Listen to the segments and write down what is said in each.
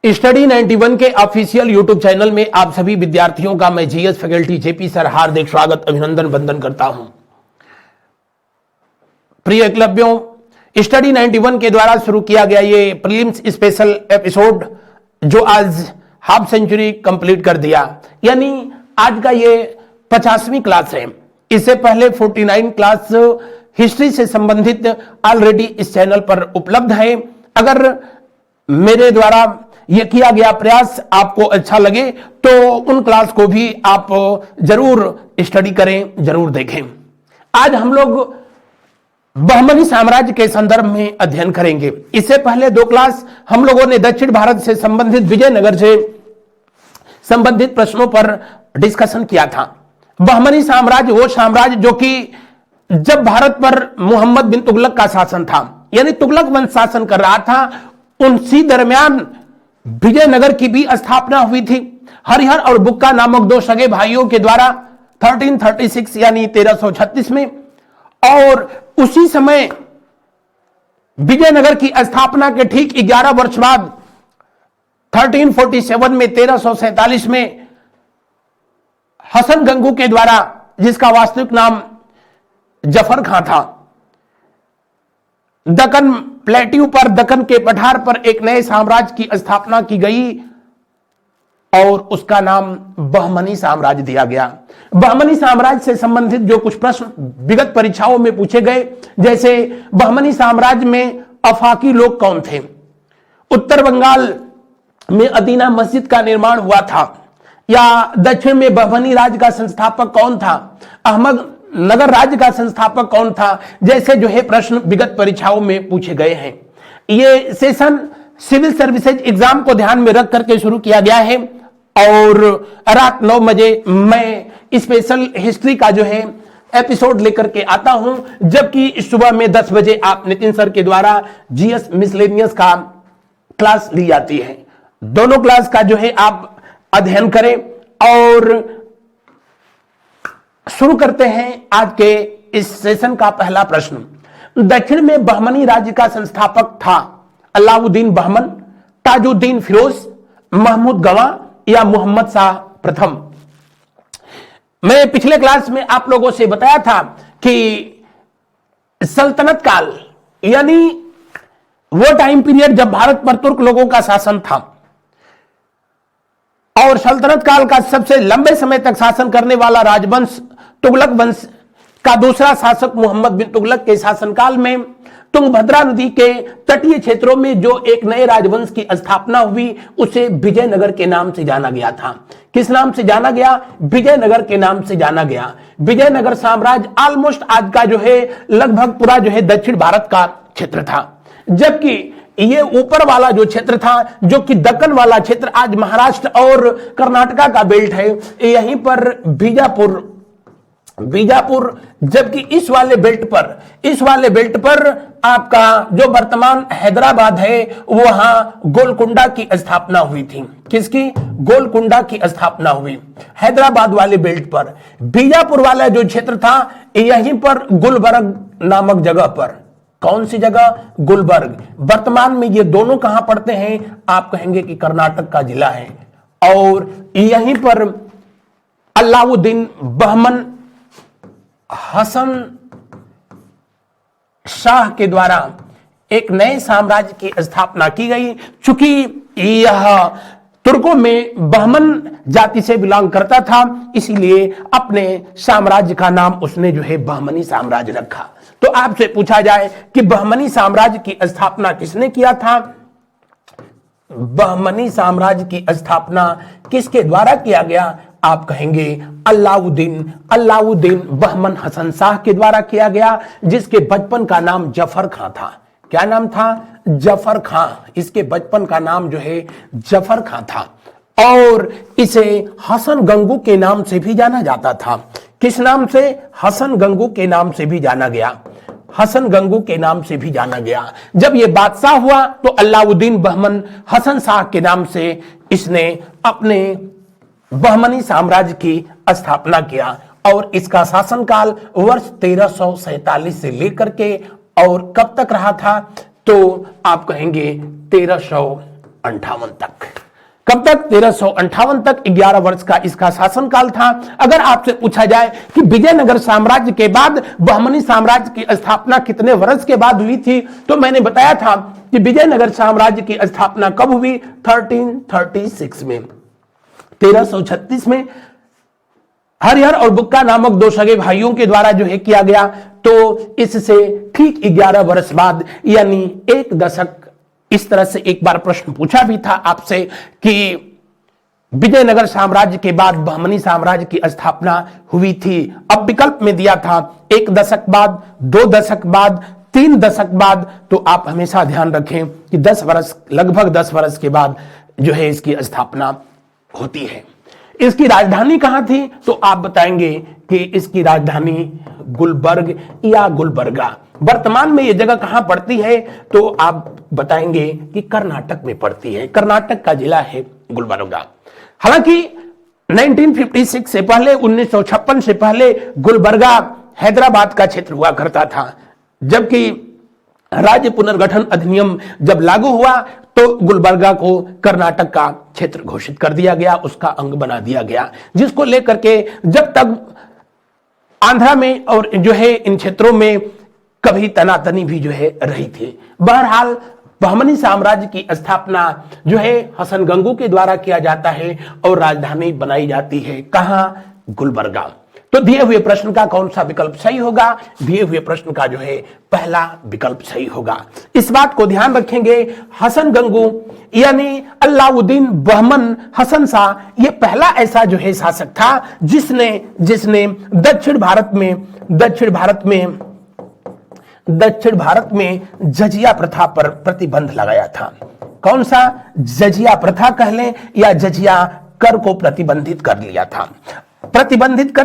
Study 91 के official YouTube channel में आप सभी विद्यार्थियों का मैं जीएस फैकल्टी जेपी सर हार्दिक स्वागत अभिनंदन वंदन करता हूं। प्रिय एकलव्यों, स्टडी 91 के द्वारा शुरू किया गया ये प्रीलिम्स स्पेशल एपिसोड जो आज हाफ सेंचुरी कंप्लीट कर दिया, यानी आज का ये 50वीं क्लास है। इससे पहले 49 क्लास हिस्ट्री से संबंधित ऑलरेडी इस चैनल पर उपलब्ध है। अगर मेरे द्वारा यह किया गया प्रयास आपको अच्छा लगे तो उन क्लास को भी आप जरूर स्टडी करें, जरूर देखें। आज हम लोग बहमनी साम्राज्य के संदर्भ में अध्ययन करेंगे। इससे पहले दो क्लास हम लोगों ने दक्षिण भारत से संबंधित विजयनगर से संबंधित प्रश्नों पर डिस्कशन किया था। बहमनी साम्राज्य वो साम्राज्य जो कि जब भारत पर मोहम्मद बिन तुगलक का शासन था, यानी तुगलक वंश शासन कर रहा था, उसी दरमियान विजयनगर की भी स्थापना हुई थी। हरिहर और बुक्का नामक दो सगे भाइयों के द्वारा 1336 यानी 1336 में, और उसी समय विजयनगर की स्थापना के ठीक 11 वर्ष बाद 1347 में 1347 में हसन गंगू के द्वारा, जिसका वास्तविक नाम जफर खां था, दक्कन प्लेट्यू पर, दक्कन के पठार पर एक नए साम्राज्य की स्थापना की गई और उसका नाम बहमनी साम्राज्य दिया गया। बहमनी साम्राज्य से संबंधित जो कुछ प्रश्न विगत परीक्षाओं में पूछे गए, जैसे बहमनी साम्राज्य में अफाकी लोग कौन थे, उत्तर बंगाल में अदीना मस्जिद का निर्माण हुआ था, या दक्षिण में बहमनी राज्य का संस्थापक कौन था, अहमद नगर राज्य का संस्थापक कौन था, जैसे जो है प्रश्न विगत परीक्षाओं में पूछे गए हैं। ये सेशन सिविल सर्विसेज एग्जाम को ध्यान में रख करके शुरू किया गया है और रात 9 बजे मैं स्पेशल हिस्ट्री का जो है एपिसोड लेकर के आता हूं, जबकि सुबह में 10 बजे आप नितिन सर के द्वारा जीएस मिसलेनियस का क्लास ली जाती है। दोनों क्लास का जो है आप अध्ययन करें और शुरू करते हैं आज के इस सेशन का पहला प्रश्न। दक्षिण में बहमनी राज्य का संस्थापक था अलाउद्दीन बहमन, ताजुद्दीन फिरोज, महमूद गवा या मोहम्मद शाह प्रथम। मैं पिछले क्लास में आप लोगों से बताया था कि सल्तनत काल यानी वो टाइम पीरियड जब भारत पर तुर्क लोगों का शासन था, और सल्तनत काल का सबसे लंबे समय तक शासन करने वाला राजवंश तुगलक वंश का दूसरा शासक मोहम्मद बिन तुगलक के शासनकाल में तुंगभद्रा नदी के तटीय क्षेत्रों में जो एक नए राजवंश की स्थापना हुई उसे विजयनगर के नाम से जाना गया था। किस नाम से जाना गया? विजयनगर के नाम से जाना गया। विजयनगर साम्राज्य ऑलमोस्ट आज का जो है लगभग पूरा जो है दक्षिण भारत का क्षेत्र था, जबकि ये ऊपर वाला जो क्षेत्र था, जो कि दक्कन वाला क्षेत्र आज महाराष्ट्र और कर्नाटका का बेल्ट है, यहीं पर बीजापुर, जबकि इस वाले बेल्ट पर आपका जो वर्तमान हैदराबाद है वहां गोलकुंडा की स्थापना हुई थी। किसकी? गोलकुंडा की स्थापना हुई हैदराबाद वाले बेल्ट पर। बीजापुर वाला जो क्षेत्र था यहीं पर गुलबर्ग नामक जगह पर। कौन सी जगह? गुलबर्ग। वर्तमान में ये दोनों कहां पड़ते हैं? आप कहेंगे कि कर्नाटक का जिला है। और यहीं पर अलाउद्दीन बहमन हसन शाह के द्वारा एक नए साम्राज्य की स्थापना की गई। चूंकि यह तुर्कों में बहमन जाति से बिलोंग करता था, इसीलिए अपने साम्राज्य का नाम उसने जो है बहमनी साम्राज्य रखा। तो आपसे पूछा जाए कि बहमनी साम्राज्य की स्थापना किसने किया था? बहमनी साम्राज्य की स्थापना किसके द्वारा किया गया? आप कहेंगे अलाउद्दीन बहमन हसन शाह के द्वारा किया गया, जिसके बचपन का नाम जफर खां था। क्या नाम था? जफर खां। इसके बचपन का नाम जो है जफर खां था और इसे हसन गंगू के नाम से भी जाना जाता था। किस नाम से? हसन गंगू के नाम से भी जाना गया। हसन गंगू के नाम से भी जाना गया। जब यह बादशाह हुआ तो अलाउद्दीन बहमन हसन शाह के नाम से इसने अपने बहमनी साम्राज्य की स्थापना किया और इसका शासनकाल वर्ष 1347 से लेकर के और कब तक रहा था? तो आप कहेंगे तक। कब तक? 1358 तक 11 वर्ष का इसका शासनकाल था। अगर आपसे पूछा जाए कि विजयनगर साम्राज्य के बाद बहमनी साम्राज्य की स्थापना कितने वर्ष के बाद हुई थी, तो मैंने बताया था कि विजयनगर साम्राज्य की स्थापना कब हुई? 1336 में। 1336 में हरिहर और बुक्का नामक दो सगे भाइयों के द्वारा जो है किया गया। तो इससे ठीक 11 वर्ष बाद, यानी एक दशक, इस तरह से एक बार प्रश्न पूछा भी था आपसे कि विजयनगर साम्राज्य के बाद बहमनी साम्राज्य की स्थापना हुई थी। अब विकल्प में दिया था 1 दशक बाद, 2 दशक बाद, 3 दशक बाद। तो आप हमेशा ध्यान रखें कि 10 वर्ष, लगभग 10 वर्ष के बाद जो है इसकी स्थापना होती है। इसकी राजधानी कहां थी? तो आप बताएंगे कि इसकी राजधानी गुलबर्ग या गुलबर्गा। वर्तमान में यह जगह कहां पड़ती है? तो आप बताएंगे कि कर्नाटक में पड़ती है। कर्नाटक का जिला है गुलबर्गा। हालांकि 1956 से पहले, 1956 से पहले गुलबर्गा हैदराबाद का क्षेत्र हुआ करता था। जबकि राज्य पुनर्गठन अधिनियम जब लागू हुआ तो गुलबर्गा को कर्नाटक का क्षेत्र घोषित कर दिया गया, उसका अंग बना दिया गया, जिसको लेकर के जब तक आंध्रा में और जो है इन क्षेत्रों में कभी तनातनी भी जो है रही थी। बहरहाल बहमनी साम्राज्य की स्थापना जो है हसन गंगू के द्वारा किया जाता है और राजधानी बनाई जाती है कहां? गुलबर्गा। तो दिए हुए प्रश्न का कौन सा विकल्प सही होगा? दिए हुए प्रश्न का जो है पहला विकल्प सही होगा। इस बात को ध्यान रखेंगे, हसन गंगू यानी अलाउद्दीन बहमन हसन शाह ये पहला ऐसा जो है शासक था जिसने दक्षिण भारत में जजिया प्रथा पर प्रतिबंध लगाया था। कौन सा? जजिया प्रथा कह लें या जजिया कर को प्रतिबंधित कर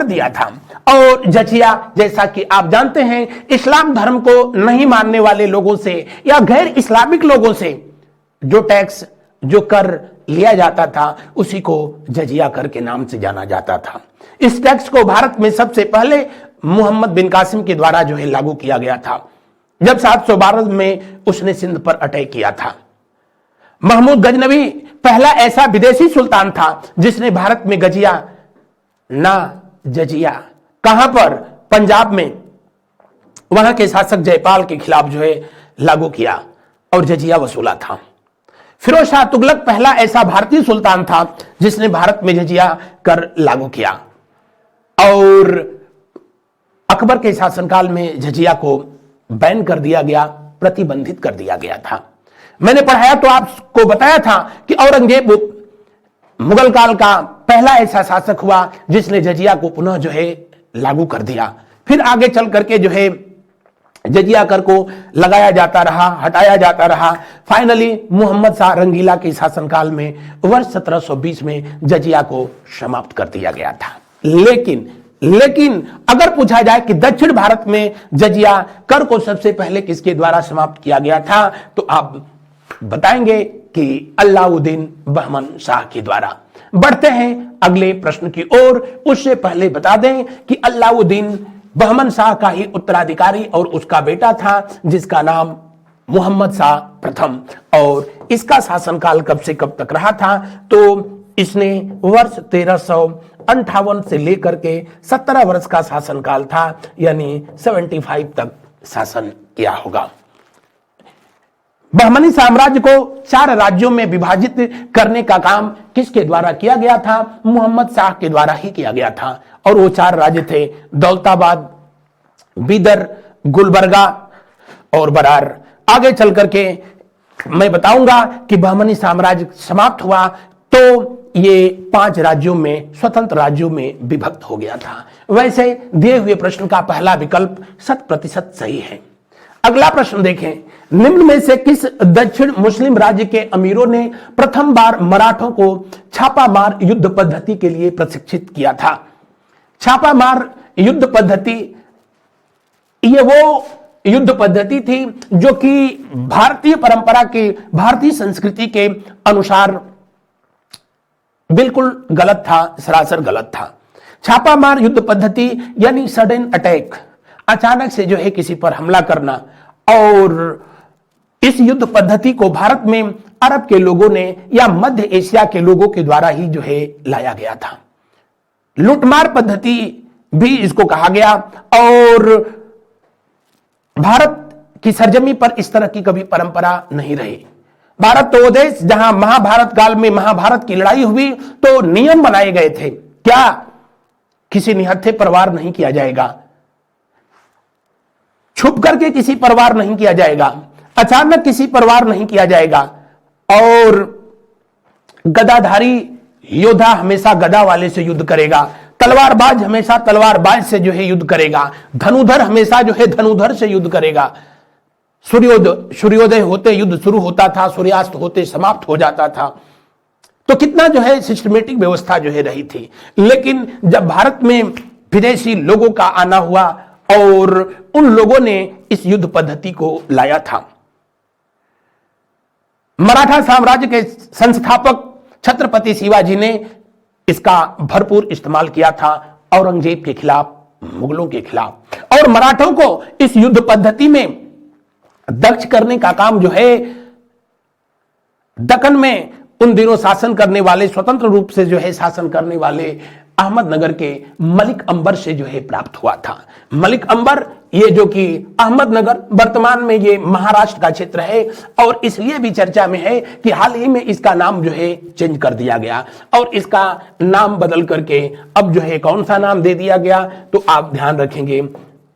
दिया था। और जजिया, जैसा कि आप जानते हैं, इस्लाम धर्म को नहीं मानने वाले लोगों से या गैर इस्लामिक लोगों से जो टैक्स, जो कर लिया जाता था, उसी को जजिया कर के नाम से जाना जाता था। इस टैक्स को भारत में सबसे पहले मोहम्मद बिन कासिम के द्वारा जो है लागू किया गया था, जब 712 में उसने सिंध पर अटैक किया था। महमूद गजनवी पहला ऐसा विदेशी सुल्तान था जिसने भारत में जजिया कहां पर? पंजाब में वहां के शासक जयपाल के खिलाफ जो है लागू किया और जजिया वसूला था। फिरोज शाह तुगलक पहला ऐसा भारतीय सुल्तान था जिसने भारत में जजिया कर लागू किया और अकबर के शासनकाल में जजिया को बैन कर दिया गया, प्रतिबंधित कर दिया गया था। मैंने पढ़ाया तो आपको बताया था कि औरंगजेब मुगल काल का पहला ऐसा शासक हुआ जिसने जजिया को पुनः जो है लागू कर दिया। फिर आगे चल करके जो है जजिया कर को लगाया जाता रहा, हटाया जाता रहा। फाइनली मोहम्मद शाह रंगीला के शासनकाल में वर्ष 1720 में जजिया को समाप्त कर दिया गया था। लेकिन अगर पूछा जाए कि दक्षिण भारत में जजिया कर को सबसे पहले किसके द्वारा समाप्त किया गया था, तो आप बताएंगे कि अलाउद्दीन बहमन शाह के द्वारा। बढ़ते हैं अगले प्रश्न की ओर। उससे पहले बता दें कि अलाउद्दीन बहमन शाह का ही उत्तराधिकारी और उसका बेटा था जिसका नाम मोहम्मद शाह प्रथम, और इसका शासनकाल कब से कब तक रहा था? तो इसने वर्ष 1358 से लेकर के 17 वर्ष का शासनकाल था, यानी 75 तक शासन किया होगा। बहमनी साम्राज्य को 4 राज्यों में विभाजित करने का काम किसके द्वारा किया गया था? मोहम्मद शाह के द्वारा ही किया गया था। और वो 4 राज्य थे दौलताबाद, बीदर, गुलबर्गा और बरार। आगे चल करके मैं बताऊंगा कि बहमनी साम्राज्य समाप्त हुआ तो ये 5 राज्यों में, स्वतंत्र राज्यों में विभक्त हो गया था। वैसे दिए हुए प्रश्न का पहला विकल्प 100% सही है। अगला प्रश्न देखें, निम्न में से किस दक्षिण मुस्लिम राज्य के अमीरों ने प्रथम बार मराठों को छापामार युद्ध पद्धति के लिए प्रशिक्षित किया था? छापामार युद्ध पद्धति ये वो युद्ध पद्धति थी जो कि भारतीय परंपरा के, भारतीय संस्कृति के अनुसार बिल्कुल गलत था, सरासर गलत था। छापामार युद्ध पद्धति यानी सडन अटैक, अचानक से जो है किसी पर हमला करना, और इस युद्ध पद्धति को भारत में अरब के लोगों ने या मध्य एशिया के लोगों के द्वारा ही जो है लाया गया था। लूटमार पद्धति भी इसको कहा गया, और भारत की सरजमी पर इस तरह की कभी परंपरा नहीं रही। भारत तो वो देश जहां महाभारत काल में महाभारत की लड़ाई हुई तो नियम बनाए गए थे, क्या किसी निहत्थे पर वार नहीं किया जाएगा, छुप करके किसी पर वार नहीं किया जाएगा, अचानक किसी पर वार नहीं किया जाएगा, और गदाधारी योद्धा हमेशा गदा वाले से युद्ध करेगा, तलवारबाज हमेशा तलवारबाज से जो है युद्ध करेगा, धनुधर हमेशा जो है धनुधर से युद्ध करेगा। सूर्योदय होते युद्ध शुरू होता था, सूर्यास्त होते समाप्त हो जाता था। तो कितना जो है सिस्टमेटिक व्यवस्था जो है रही थी। लेकिन जब भारत में विदेशी लोगों का आना हुआ और उन लोगों ने इस युद्ध पद्धति को लाया था, मराठा साम्राज्य के संस्थापक छत्रपति शिवाजी ने इसका भरपूर इस्तेमाल किया था औरंगजेब के खिलाफ, मुगलों के खिलाफ, और मराठों को इस युद्ध पद्धति में दक्ष करने का काम जो है दक्कन में उन दिनों शासन करने वाले, स्वतंत्र रूप से जो है शासन करने वाले अहमदनगर के मलिक अंबर से जो है प्राप्त हुआ था। मलिक अंबर ये जो कि अहमदनगर वर्तमान में ये महाराष्ट्र का क्षेत्र है, और इसलिए भी चर्चा में है कि हाल ही में इसका नाम जो है चेंज कर दिया गया, और इसका नाम बदल करके अब जो है कौन सा नाम दे दिया गया, तो आप ध्यान रखेंगे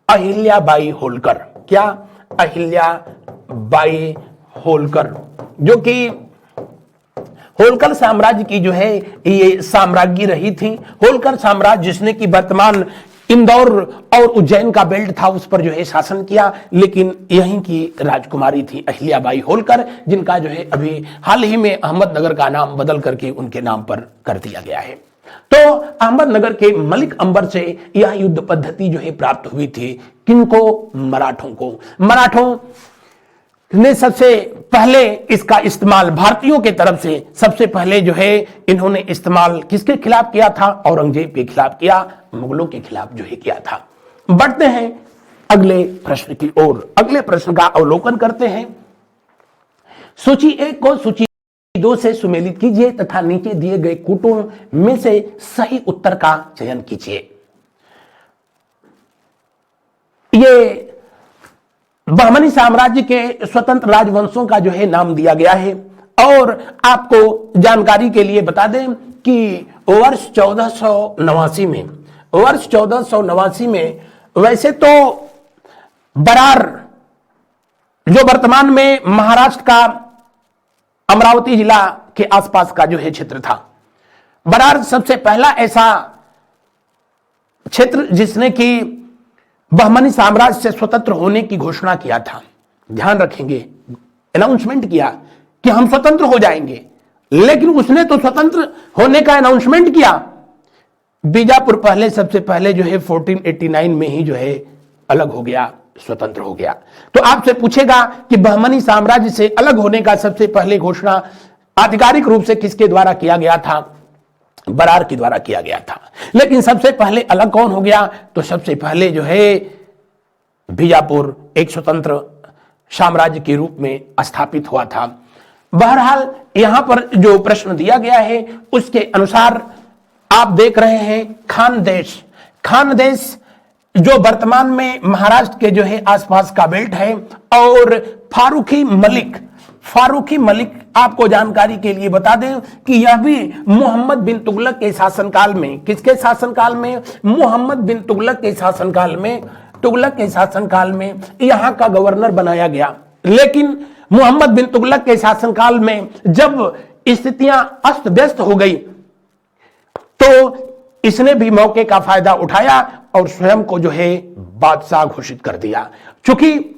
अहिल्याबाई होलकर। क्या? अहिल्याबाई होलकर, जो कि होलकर साम्राज्य की जो है ये साम्राज्ञी रही थी। होलकर साम्राज्य जिसने कि वर्तमान इंदौर और उज्जैन का बेल्ट था उस पर जो है शासन किया, लेकिन यहीं की राजकुमारी थी अहिल्याबाई होलकर, जिनका जो है अभी हाल ही में अहमदनगर का नाम बदल करके उनके नाम पर कर दिया गया है। तो अहमदनगर के मलिक अंबर से यह युद्ध पद्धति जो है प्राप्त हुई थी। किनको? मराठों को। मराठों ने सबसे पहले इसका इस्तेमाल भारतीयों के तरफ से सबसे पहले जो है इन्होंने इस्तेमाल किसके खिलाफ किया था? औरंगजेब के खिलाफ किया, मुगलों के खिलाफ जो है किया था। बढ़ते हैं अगले प्रश्न की ओर। अगले प्रश्न का अवलोकन करते हैं। सूची 1 को सूची 2 से सुमेलित कीजिए तथा नीचे दिए गए कूटों में से सही उत्तर का चयन कीजिए। ये बहमनी साम्राज्य के स्वतंत्र राजवंशों का जो है नाम दिया गया है, और आपको जानकारी के लिए बता दें कि वर्ष 1489 में वैसे तो बरार जो वर्तमान में महाराष्ट्र का अमरावती जिला के आसपास का जो है क्षेत्र था, बरार सबसे पहला ऐसा क्षेत्र जिसने कि बहमनी साम्राज्य से स्वतंत्र होने की घोषणा किया था। ध्यान रखेंगे, अनाउंसमेंट किया कि हम स्वतंत्र हो जाएंगे, लेकिन उसने तो स्वतंत्र होने का अनाउंसमेंट किया। बीजापुर पहले सबसे पहले जो है 1489 में ही जो है अलग हो गया, स्वतंत्र हो गया। तो आपसे पूछेगा कि बहमनी साम्राज्य से अलग होने का सबसे पहले घोषणा आधिकारिक रूप से किसके द्वारा किया गया था? बरार के द्वारा किया गया था। लेकिन सबसे पहले अलग कौन हो गया? तो सबसे पहले जो है बीजापुर एक स्वतंत्र साम्राज्य के रूप में स्थापित हुआ था। बहरहाल यहां पर जो प्रश्न दिया गया है उसके अनुसार आप देख रहे हैं खानदेश। खानदेश जो वर्तमान में महाराष्ट्र के जो है आसपास का बेल्ट है, और फारूकी मलिक आपको जानकारी के लिए बता दें कि यह भी मोहम्मद बिन तुगलक के शासनकाल में, किसके शासनकाल में? मोहम्मद बिन तुगलक के शासनकाल में यहां का गवर्नर बनाया गया। लेकिन मोहम्मद बिन तुगलक के शासनकाल में जब स्थितियां अस्त व्यस्त हो गई तो इसने भी मौके का फायदा उठाया और स्वयं को जो है बादशाह घोषित कर दिया। चूंकि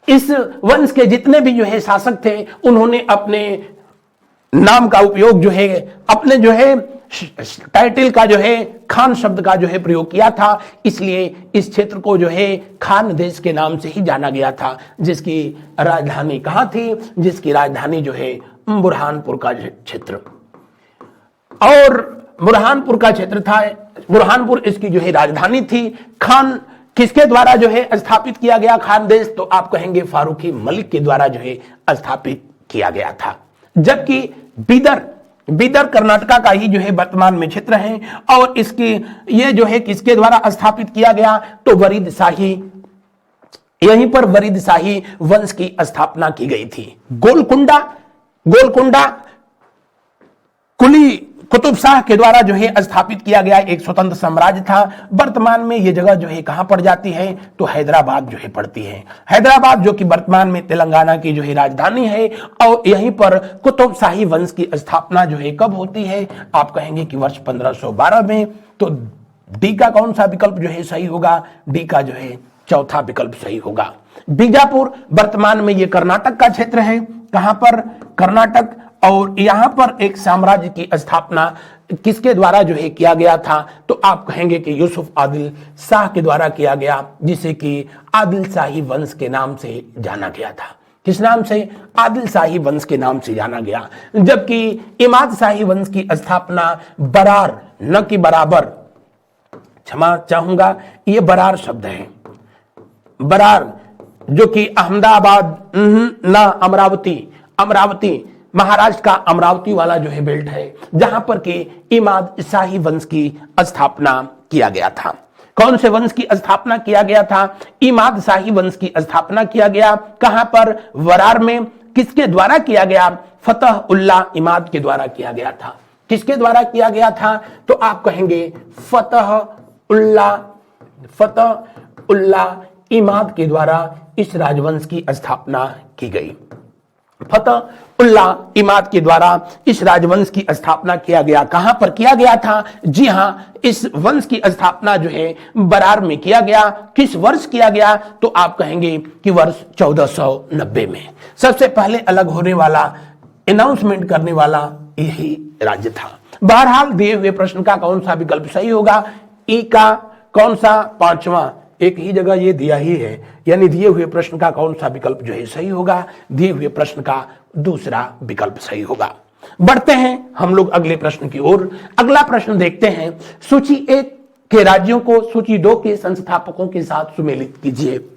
इस वंश के जितने भी जो है शासक थे उन्होंने अपने नाम का उपयोग जो है, अपने जो है टाइटल का जो है खान शब्द का जो है प्रयोग किया था, इसलिए इस क्षेत्र को जो है खान देश के नाम से ही जाना गया था, जिसकी राजधानी कहां थी? जिसकी राजधानी जो है बुरहानपुर का क्षेत्र, और बुरहानपुर का क्षेत्र था। बुरहानपुर इसकी जो है राजधानी थी। खान किसके द्वारा जो है स्थापित किया गया खान देश? तो आप कहेंगे फारूकी मलिक के द्वारा जो है स्थापित किया गया था। जबकि बीदर कर्नाटका का ही जो है वर्तमान में क्षेत्र है और इसकी ये जो है किसके द्वारा स्थापित किया गया, तो वरीद शाही, यहीं पर वरीद शाही वंश की स्थापना की गई थी। गोलकुंडा कुली कुतुब शाह के द्वारा जो है स्थापित किया गया एक स्वतंत्र साम्राज्य था। वर्तमान में यह जगह जो है कहां पड़ जाती है, तो हैदराबाद जो है पड़ती है। हैदराबाद जो कि वर्तमान में तेलंगाना की जो है राजधानी है और यहीं पर कुतुब शाही वंश की स्थापना जो है कब होती है, आप कहेंगे कि वर्ष 1512 में। तो डी का कौन सा विकल्प जो है सही होगा, डी का जो है चौथा विकल्प सही होगा। बीजापुर वर्तमान में यह कर्नाटक का क्षेत्र है। कहां पर, कर्नाटक। और यहां पर एक साम्राज्य की स्थापना किसके द्वारा जो है किया गया था, तो आप कहेंगे कि यूसुफ आदिल शाह के द्वारा किया गया, जिसे कि आदिल शाही वंश के नाम से जाना गया था। किस नाम से, आदिल शाही वंश के नाम से जाना गया। जबकि इमाद शाही वंश की स्थापना बरार, न कि बराबर, क्षमा चाहूंगा, यह बरार शब्द है, बरार, जो कि अहमदाबाद ना अमरावती महाराष्ट्र का अमरावती वाला जो है बेल्ट है, जहां पर के इमाद शाही वंश की स्थापना किया गया था। कौन से वंश की स्थापना किया गया था, इमाद शाही वंश की स्थापना किया गया। कहां पर, वरार में। किसके द्वारा किया गया, फतह उल्ला इमाद के द्वारा किया गया था। किसके द्वारा किया गया था, तो आप कहेंगे फतह उल्ला इमाद के द्वारा इस राजवंश की स्थापना की गई। फतह उल्ला इमाद के द्वारा इस राजवंश की स्थापना किया गया। कहां पर किया गया था, जी हां, इस वंश की स्थापना जो है बरार में किया गया। किस वर्ष किया गया, तो आप कहेंगे कि वर्ष 1490 में। सबसे पहले अलग होने वाला, अनाउंसमेंट करने वाला यही राज्य था। बहरहाल दिए हुए प्रश्न का कौन सा विकल्प सही होगा, ई का कौन सा, पांचवा, एक ही जगह ये दिया ही है, यानी दिए हुए प्रश्न का कौन सा विकल्प जो है सही होगा, दिए हुए प्रश्न का दूसरा विकल्प सही होगा। बढ़ते हैं हम लोग अगले प्रश्न की ओर। अगला प्रश्न देखते हैं, सूची 1 के राज्यों को सूची 2 के संस्थापकों के साथ सुमेलित कीजिए।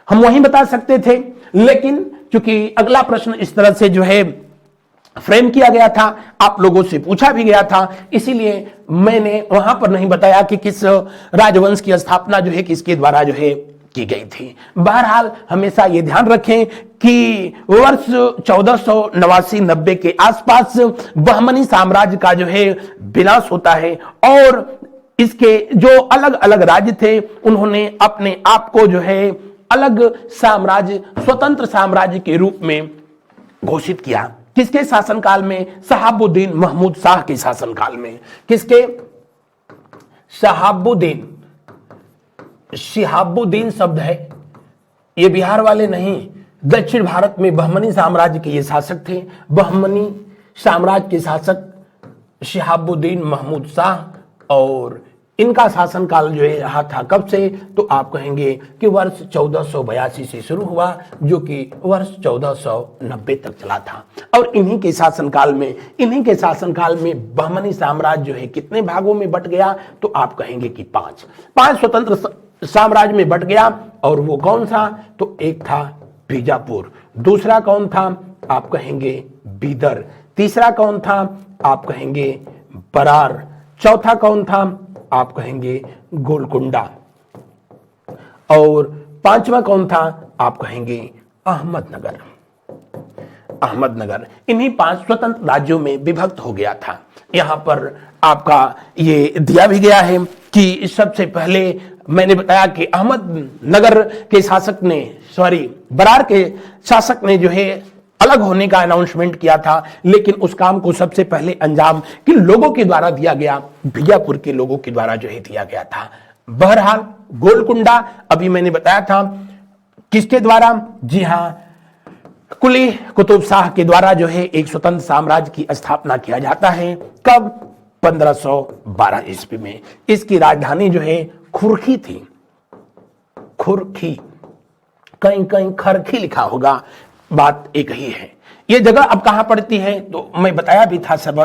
हम वहीं बता सकते थे, लेकिन चूंकि अगला प्रश्न इस तरह से जो है फ्रेम किया गया था, आप लोगों से पूछा भी गया था, इसीलिए मैंने वहां पर नहीं बताया कि किस राजवंश की स्थापना जो है किसके द्वारा जो है की गई थी। बहरहाल हमेशा ये ध्यान रखें कि वर्ष 1489-90 के आसपास बहमनी साम्राज्य का जो है विनाश होता है और इसके जो अलग अलग राज्य थे उन्होंने अपने आप को जो है अलग साम्राज्य, स्वतंत्र साम्राज्य के रूप में घोषित किया। किसके शासनकाल में, शहाबुद्दीन महमूद शाह के शासनकाल में। किसके, शिहाबुद्दीन शब्द है, ये बिहार वाले नहीं, दक्षिण भारत में बहमनी साम्राज्य के ये शासक थे। बहमनी साम्राज्य के शासक शिहाबुद्दीन महमूद शाह और इनका शासनकाल जो है रहा था कब से, तो आप कहेंगे कि वर्ष 1482 से शुरू हुआ, जो कि वर्ष 1490 तक चला था। और इन्हीं के शासनकाल में बहमनी साम्राज्य जो है कितने भागों में बट गया, तो आप कहेंगे कि 5 स्वतंत्र साम्राज्य में बट गया। और वो कौन सा, तो एक था बीजापुर, दूसरा कौन था, आप कहेंगे बीदर, तीसरा कौन था, आप कहेंगे बरार, चौथा कौन था, आप कहेंगे गोलकुंडा, और पांचवा कौन था, आप कहेंगे अहमदनगर। इन्हीं 5 स्वतंत्र राज्यों में विभक्त हो गया था। यहां पर आपका ये दिया भी गया है कि सबसे पहले मैंने बताया कि अहमदनगर के शासक ने, बरार के शासक ने जो है अलग होने का अनाउंसमेंट किया था, लेकिन उस काम को सबसे पहले अंजाम किन लोगों के द्वारा दिया गया, बीजापुर के लोगों के द्वारा जो है दिया गया था। बहरहाल गोलकुंडा अभी मैंने बताया था किसके द्वारा, जी हां, कुली कुतुब शाह के द्वारा जो है एक स्वतंत्र साम्राज्य की स्थापना किया जाता है। कब, 1512 ईस्वी में। इसकी राजधानी जो है खुरखी थी, खुरखी, कहीं कहीं खरखी लिखा होगा, बात एक ही है। यह जगह अब कहां पड़ती है, तो मैं बताया भी था सब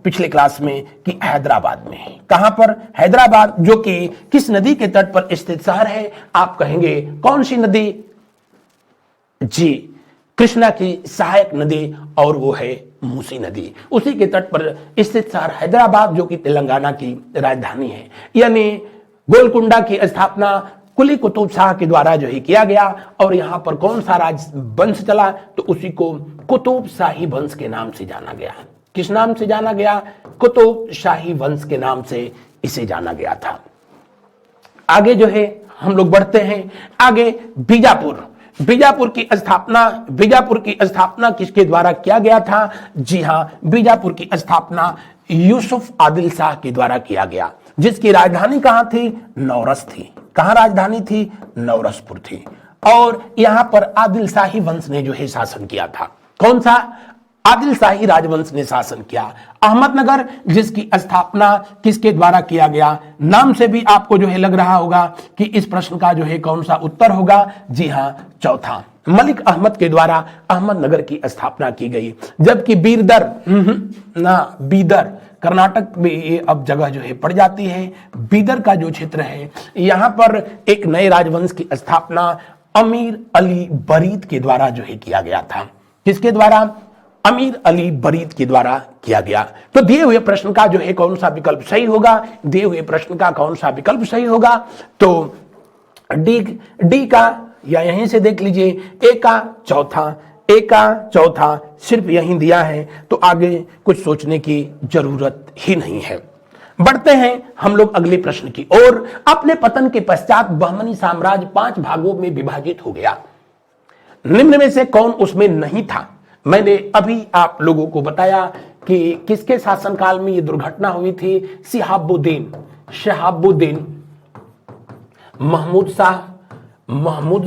पिछले क्लास में कि हैदराबाद में है। कहां पर, हैदराबाद, जो कि किस नदी के तट पर स्थित शहर है, आप कहेंगे कौन सी नदी, जी कृष्णा की सहायक नदी और वो है मूसी नदी। उसी के तट पर स्थित शहर हैदराबाद जो कि तेलंगाना की राजधानी है, यानी गोलकुंडा की स्थापना कुली कुतुब शाह के द्वारा जो है किया गया। और यहां पर कौन सा राज वंश चला, तो उसी को कुतुब शाही वंश के नाम से जाना गया। किस नाम से जाना गया? कुतुब शाही वंश के नाम से इसे जाना गया था। आगे जो है हम लोग बढ़ते हैं आगे। बीजापुर बीजापुर की स्थापना किसके द्वारा किया गया था? जी हां, बीजापुर की स्थापना यूसुफ आदिल शाह के द्वारा किया गया, जिसकी राजधानी कहां थी? नौरस थी। कहां राजधानी थी? नौरसपुर थी। और यहां पर आदिल शाही वंश ने जो है शासन किया था। कौन सा? आदिल शाही राजवंश ने शासन किया। अहमदनगर जिसकी स्थापना किसके द्वारा किया गया? नाम से भी आपको जो है लग रहा होगा कि इस प्रश्न का जो है कौन सा उत्तर होगा? जी हां, चौथा, मलिक अहमद के द्वारा अहमदनगर की स्थापना की गई। जबकि बीदर कर्नाटक में ये अब जगह जो है पड़ जाती है। बीदर का जो क्षेत्र है, यहां पर एक नए राजवंश की स्थापना अमीर अली बरीद के द्वारा जो है किया गया था। किसके द्वारा? अमीर अली बरीद के द्वारा किया गया। तो दिए हुए प्रश्न का जो है कौन सा विकल्प सही होगा? दिए हुए प्रश्न का कौन सा विकल्प सही होगा? तो डी का, या यहीं से देख लीजिए, ए का चौथा सिर्फ यहीं दिया है, तो आगे कुछ सोचने की जरूरत ही नहीं है। बढ़ते हैं हम लोग अगले प्रश्न की ओर। अपने पतन के पश्चात बहमनी साम्राज्य 5 भागों में विभाजित हो गया। निम्न में से कौन उसमें नहीं था? मैंने अभी आप लोगों को बताया कि किसके शासनकाल में यह दुर्घटना हुई थी? शहाबुद्दीन महमूद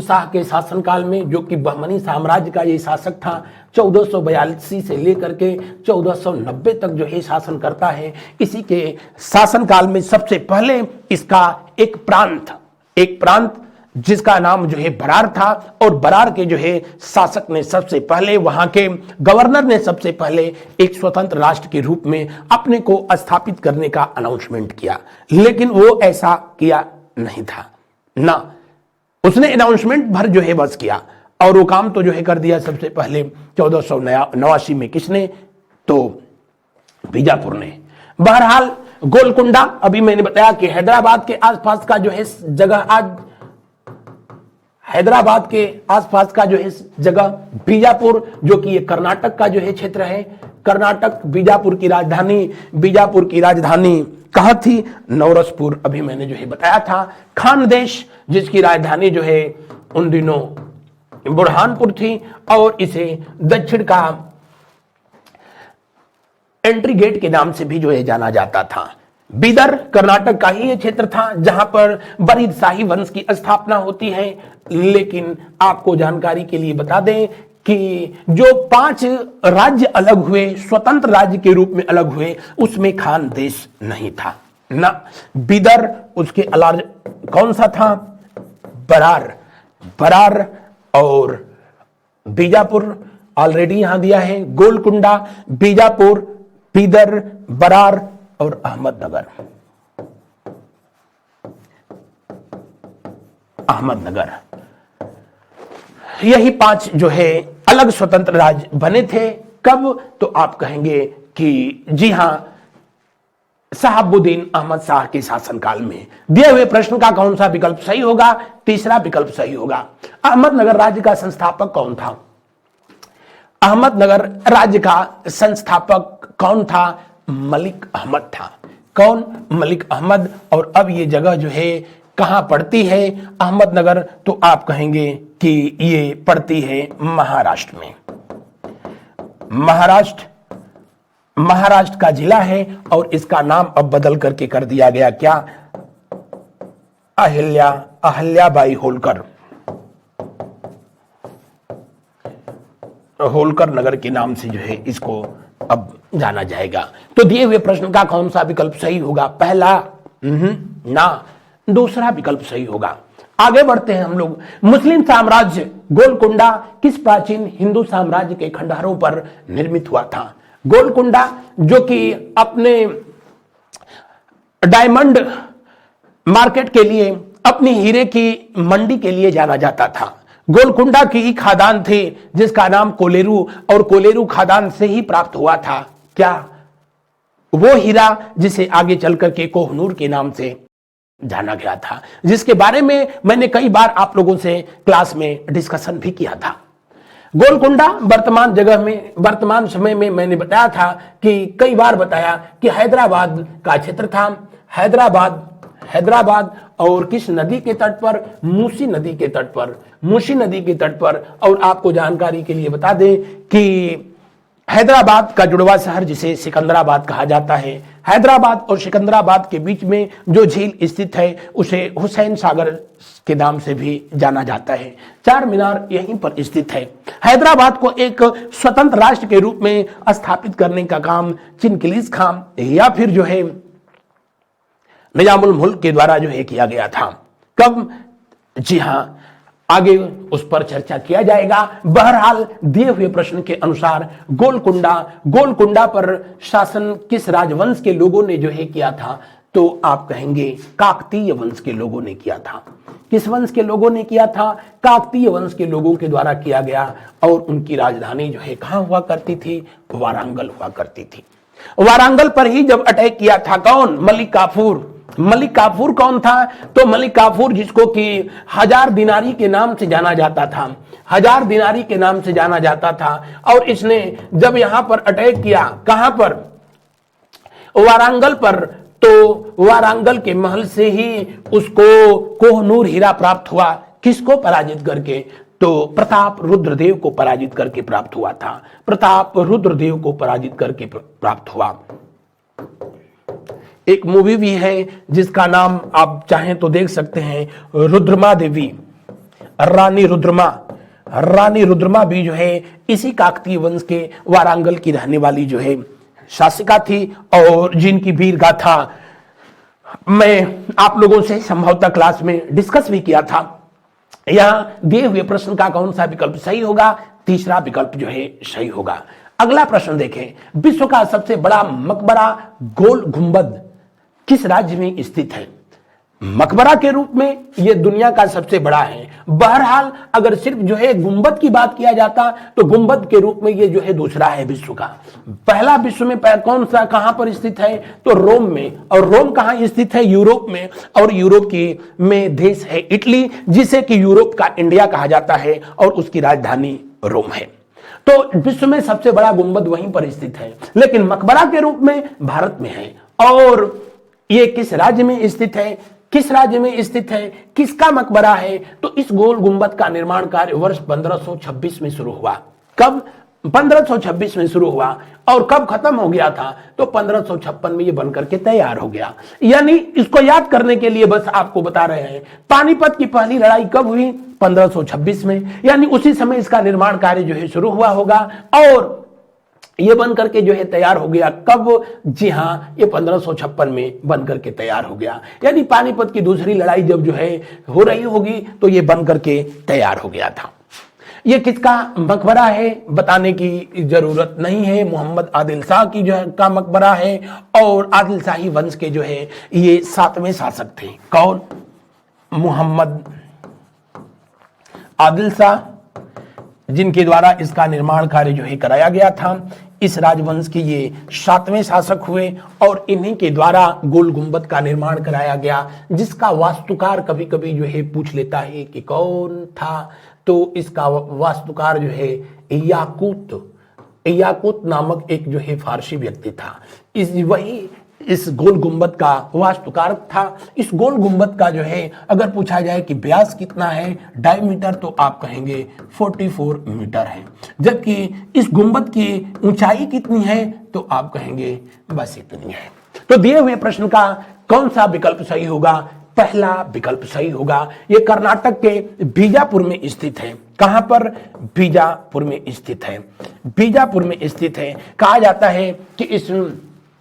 शाह के शासनकाल में, जो कि बहमनी साम्राज्य का ये शासक था। 1482 से लेकर के 1490 तक जो है शासन करता है। इसी के शासनकाल में सबसे पहले इसका एक प्रांत जिसका नाम जो है बरार था, और बरार के जो है शासक ने सबसे पहले, वहां के गवर्नर ने सबसे पहले एक स्वतंत्र राष्ट्र के रूप में अपने को स्थापित करने का अनाउंसमेंट किया। लेकिन वो ऐसा किया नहीं था ना, उसने अनाउंसमेंट भर जो है बस किया, और वो काम तो जो है कर दिया सबसे पहले 1489 में। किसने? तो बीजापुर ने। बहरहाल गोलकुंडा, अभी मैंने बताया कि हैदराबाद के आसपास का जो है जगह, आज हैदराबाद के आसपास का जो है जगह बीजापुर, जो कि ये कर्नाटक का जो है क्षेत्र है। कर्नाटक, बीजापुर की राजधानी कहां थी? नौरसपुर, अभी मैंने जो है बताया था। खानदेश जिसकी राजधानी जो है उन दिनों बुरहानपुर थी, और इसे दक्षिण का एंट्री गेट के नाम से भी जो है जाना जाता था। बीदर कर्नाटक का ही ये क्षेत्र था जहां पर बरीद शाही वंश की स्थापना होती है। लेकिन आपको जानकारी के लिए बता दें कि जो 5 राज्य अलग हुए, स्वतंत्र राज्य के रूप में अलग हुए, उसमें खानदेश नहीं था ना। बीदर, उसके अलावा कौन सा था? बरार और बीजापुर ऑलरेडी यहां दिया है। गोलकुंडा, बीजापुर, बीदर, बरार और अहमदनगर। यही 5 जो है अलग स्वतंत्र राज्य बने थे। कब? तो आप कहेंगे कि जी हां, शहाबुद्दीन अहमद शाह के शासनकाल में। दिए हुए प्रश्न का कौन सा विकल्प सही होगा? तीसरा विकल्प सही होगा। अहमदनगर राज्य का संस्थापक कौन था? अहमदनगर राज्य का संस्थापक कौन था? मलिक अहमद था। कौन? मलिक अहमद। और अब ये जगह जो है कहां पड़ती है? अहमदनगर, तो आप कहेंगे कि ये पड़ती है महाराष्ट्र में। महाराष्ट्र का जिला है, और इसका नाम अब बदल करके कर दिया गया क्या? अहिल्याबाई होलकर नगर के नाम से जो है इसको अब जाना जाएगा। तो दिए हुए प्रश्न का कौन सा विकल्प सही होगा? पहला ना, दूसरा विकल्प सही होगा। आगे बढ़ते हैं हम लोग। मुस्लिम साम्राज्य गोलकुंडा किस प्राचीन हिंदू साम्राज्य के खंडहरों पर निर्मित हुआ था? गोलकुंडा, जो कि अपने डायमंड मार्केट के लिए, अपनी हीरे की मंडी के लिए जाना जाता था। गोलकुंडा की ही खादान थी जिसका नाम कोलेरू, और कोलेरू खादान से ही प्राप्त हुआ था क्या, वो हीरा जिसे आगे चलकर के कोहनूर के नाम से जाना गया था, जिसके बारे में मैंने कई बार आप लोगों से क्लास में डिस्कशन भी किया था। गोलकुंडा वर्तमान जगह में, वर्तमान समय में मैंने बताया था कि कई बार बताया कि हैदराबाद का क्षेत्र था। हैदराबाद और किस नदी के तट पर, मूसी नदी के तट पर, मूसी नदी के तट पर। और आपको जानकारी के लिए बता दें कि हैदराबाद का जुड़वा शहर जिसे सिकंदराबाद कहा जाता है, हैदराबाद और सिकंदराबाद के बीच में जो झील स्थित है उसे हुसैन सागर के नाम से भी जाना जाता है। चार मीनार यहीं पर स्थित है। हैदराबाद को एक स्वतंत्र राष्ट्र के रूप में स्थापित करने का काम चिनकिलीस खान या फिर जो है निजामुल मुल्क के द्वारा जो है किया गया था। कब? जी हां, आगे उस पर चर्चा किया जाएगा। बहरहाल दिए हुए प्रश्न के अनुसार गोलकुंडा पर शासन किस राजवंश के लोगों ने जो है किया था, तो आप कहेंगे काकतीय वंश के लोगों ने किया था। किस वंश के लोगों ने किया था? काकतीय वंश के लोगों के द्वारा किया गया। और उनकी राजधानी जो है कहां हुआ करती थी? वारंगल हुआ करती थी। वारंगल पर ही जब अटैक किया था कौन? मलिक काफूर। मलिक काफूर कौन था? तो मलिक काफूर जिसको कि 1000 दिनारी के नाम से जाना जाता था, 1000 दिनारी के नाम से जाना जाता था। और इसने जब यहां पर अटैक किया, कहां पर? वारंगल पर, तो वारंगल के महल से ही उसको कोहनूर हीरा प्राप्त हुआ। किसको पराजित करके? तो प्रताप रुद्रदेव को पराजित करके प्राप्त हुआ था। प्रताप रुद्रदेव को पराजित करके प्राप्त हुआ। एक मूवी भी है जिसका नाम आप चाहें तो देख सकते हैं, रुद्रमा देवी, रानी रुद्रमा भी जो है इसी काकतीय वंश के वारंगल की रहने वाली जो है शासिका थी, और जिनकी वीर गाथा मैं आप लोगों से संभवतः क्लास में डिस्कस भी किया था। यहां दिए हुए प्रश्न का कौन सा विकल्प सही होगा? तीसरा विकल्प जो है सही होगा। अगला प्रश्न देखें, विश्व का सबसे बड़ा मकबरा गोल गुंबद किस राज्य में स्थित है? मकबरा के रूप में यह दुनिया का सबसे बड़ा है। बहरहाल अगर सिर्फ जो है गुंबद की बात किया जाता तो गुंबद के रूप में यह जो है दूसरा है विश्व का। पहला विश्व में कौन सा, कहां पर स्थित है? तो रोम में। और रोम कहां स्थित है? यूरोप में। और यूरोप की में देश है इटली, जिसे कि यूरोप का इंडिया कहा जाता है, और उसकी राजधानी रोम है। तो विश्व में सबसे बड़ा गुंबद वहीं पर स्थित है, लेकिन मकबरा के रूप में भारत में है। और ये किस राज्य में स्थित है? किस राज्य में स्थित है? किसका मकबरा है? तो इस गोल गुंबद का निर्माण कार्य वर्ष 1526 में शुरू हुआ। कब? 1526 में शुरू हुआ। और कब खत्म हो गया था? तो 1556 में ये बनकर के तैयार हो गया। यानी इसको याद करने के लिए बस आपको बता रहे हैं, पानीपत की पहली लड़ाई कब हुई? 1526 में। यानी उसी समय इसका निर्माण कार्य जो है शुरू हुआ होगा, और ये बन करके जो है तैयार हो गया। कब? जी हाँ, ये 1556 में बन करके तैयार हो गया। यानी पानीपत की दूसरी लड़ाई जब जो है हो रही होगी तो ये बन करके तैयार हो गया था। ये किसका मकबरा है बताने की जरूरत नहीं है, मोहम्मद आदिल शाह की जो है का मकबरा है। और आदिल शाही वंश के जो है ये 7वें शासक थे। कौन? मोहम्मद आदिल शाह, जिनके द्वारा इसका निर्माण कार्य जो है कराया गया था। इस राजवंश के ये 7वें शासक हुए, और इन्हीं के द्वारा गोल गुंबद का निर्माण कराया गया, जिसका वास्तुकार कभी कभी जो है पूछ लेता है कि कौन था। तो इसका वास्तुकार जो है याकूत नामक एक जो है फारसी व्यक्ति था। इस गोल गुंबद का वास्तुकार था। इस गोल गुंबद का जो है अगर पूछा जाए कि व्यास कितना है, डायमीटर, तो आप कहेंगे 44 मीटर है। जबकि इस गुंबद की ऊंचाई कितनी है, तो आप कहेंगे बस इतनी है। तो दिए हुए प्रश्न का कौन सा विकल्प सही होगा? पहला विकल्प सही होगा। यह कर्नाटक के बीजापुर में स्थित है। कहां पर? बीजापुर में स्थित है। बीजापुर में स्थित है। कहा जाता है कि इस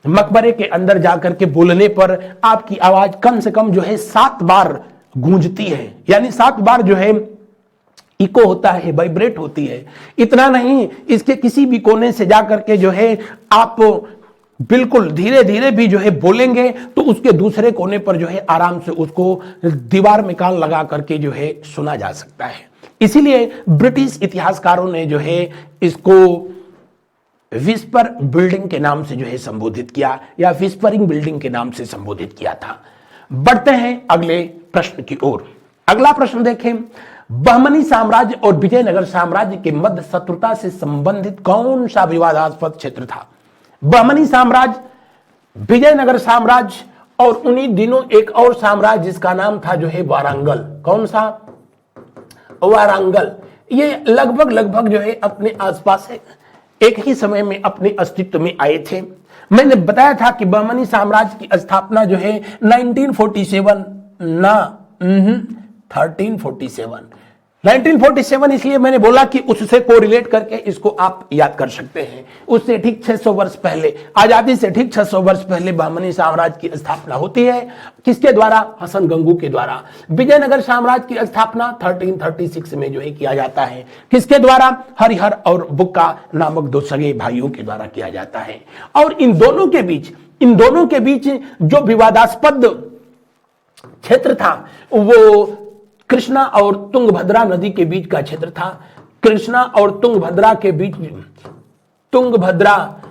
मकबरे के अंदर जाकर के बोलने पर आपकी आवाज कम से कम जो है 7 बार गूंजती है। यानी 7 बार जो है इको होता है, वाइब्रेट होती है। इतना नहीं, इसके किसी भी कोने से जाकर के जो है आप बिल्कुल धीरे धीरे भी जो है बोलेंगे तो उसके दूसरे कोने पर जो है आराम से उसको दीवार में कान लगा करके जो है सुना जा सकता है। इसीलिए ब्रिटिश इतिहासकारों ने जो है इसको विस्पर बिल्डिंग के नाम से जो है संबोधित किया, या विस्परिंग बिल्डिंग के नाम से संबोधित किया था। बढ़ते हैं अगले प्रश्न की ओर। अगला प्रश्न देखें, बहमनी साम्राज्य और विजयनगर साम्राज्य के मध्य शत्रुता से संबंधित कौन सा विवादास्पद क्षेत्र था? बहमनी साम्राज्य, विजयनगर साम्राज्य और उन्हीं दिनों एक और साम्राज्य जिसका नाम था जो है वारंगल। कौन सा? वारंगल। ये लगभग जो है अपने आसपास है, एक ही समय में अपने अस्तित्व में आए थे। मैंने बताया था कि बहमनी साम्राज्य की स्थापना जो है 1947 1947 इसलिए मैंने बोला कि उससे कोरिलेट करके इसको आप याद कर सकते हैं। उससे ठीक 600 वर्ष पहले, आजादी से ठीक 600 वर्ष पहले बहमनी साम्राज्य की स्थापना होती है। किसके द्वारा? हसन गंगू के द्वारा। विजयनगर साम्राज्य की स्थापना 1336 में जो है किया जाता है। किसके द्वारा? हरिहर और बुक्का नामक दो सगे भाइयों के द्वारा किया जाता है। और इन दोनों के बीच जो विवादास्पद क्षेत्र था वो कृष्णा और तुंगभद्रा नदी के बीच का क्षेत्र था। कृष्णा और तुंगभद्रा के बीच, तुंगभद्रा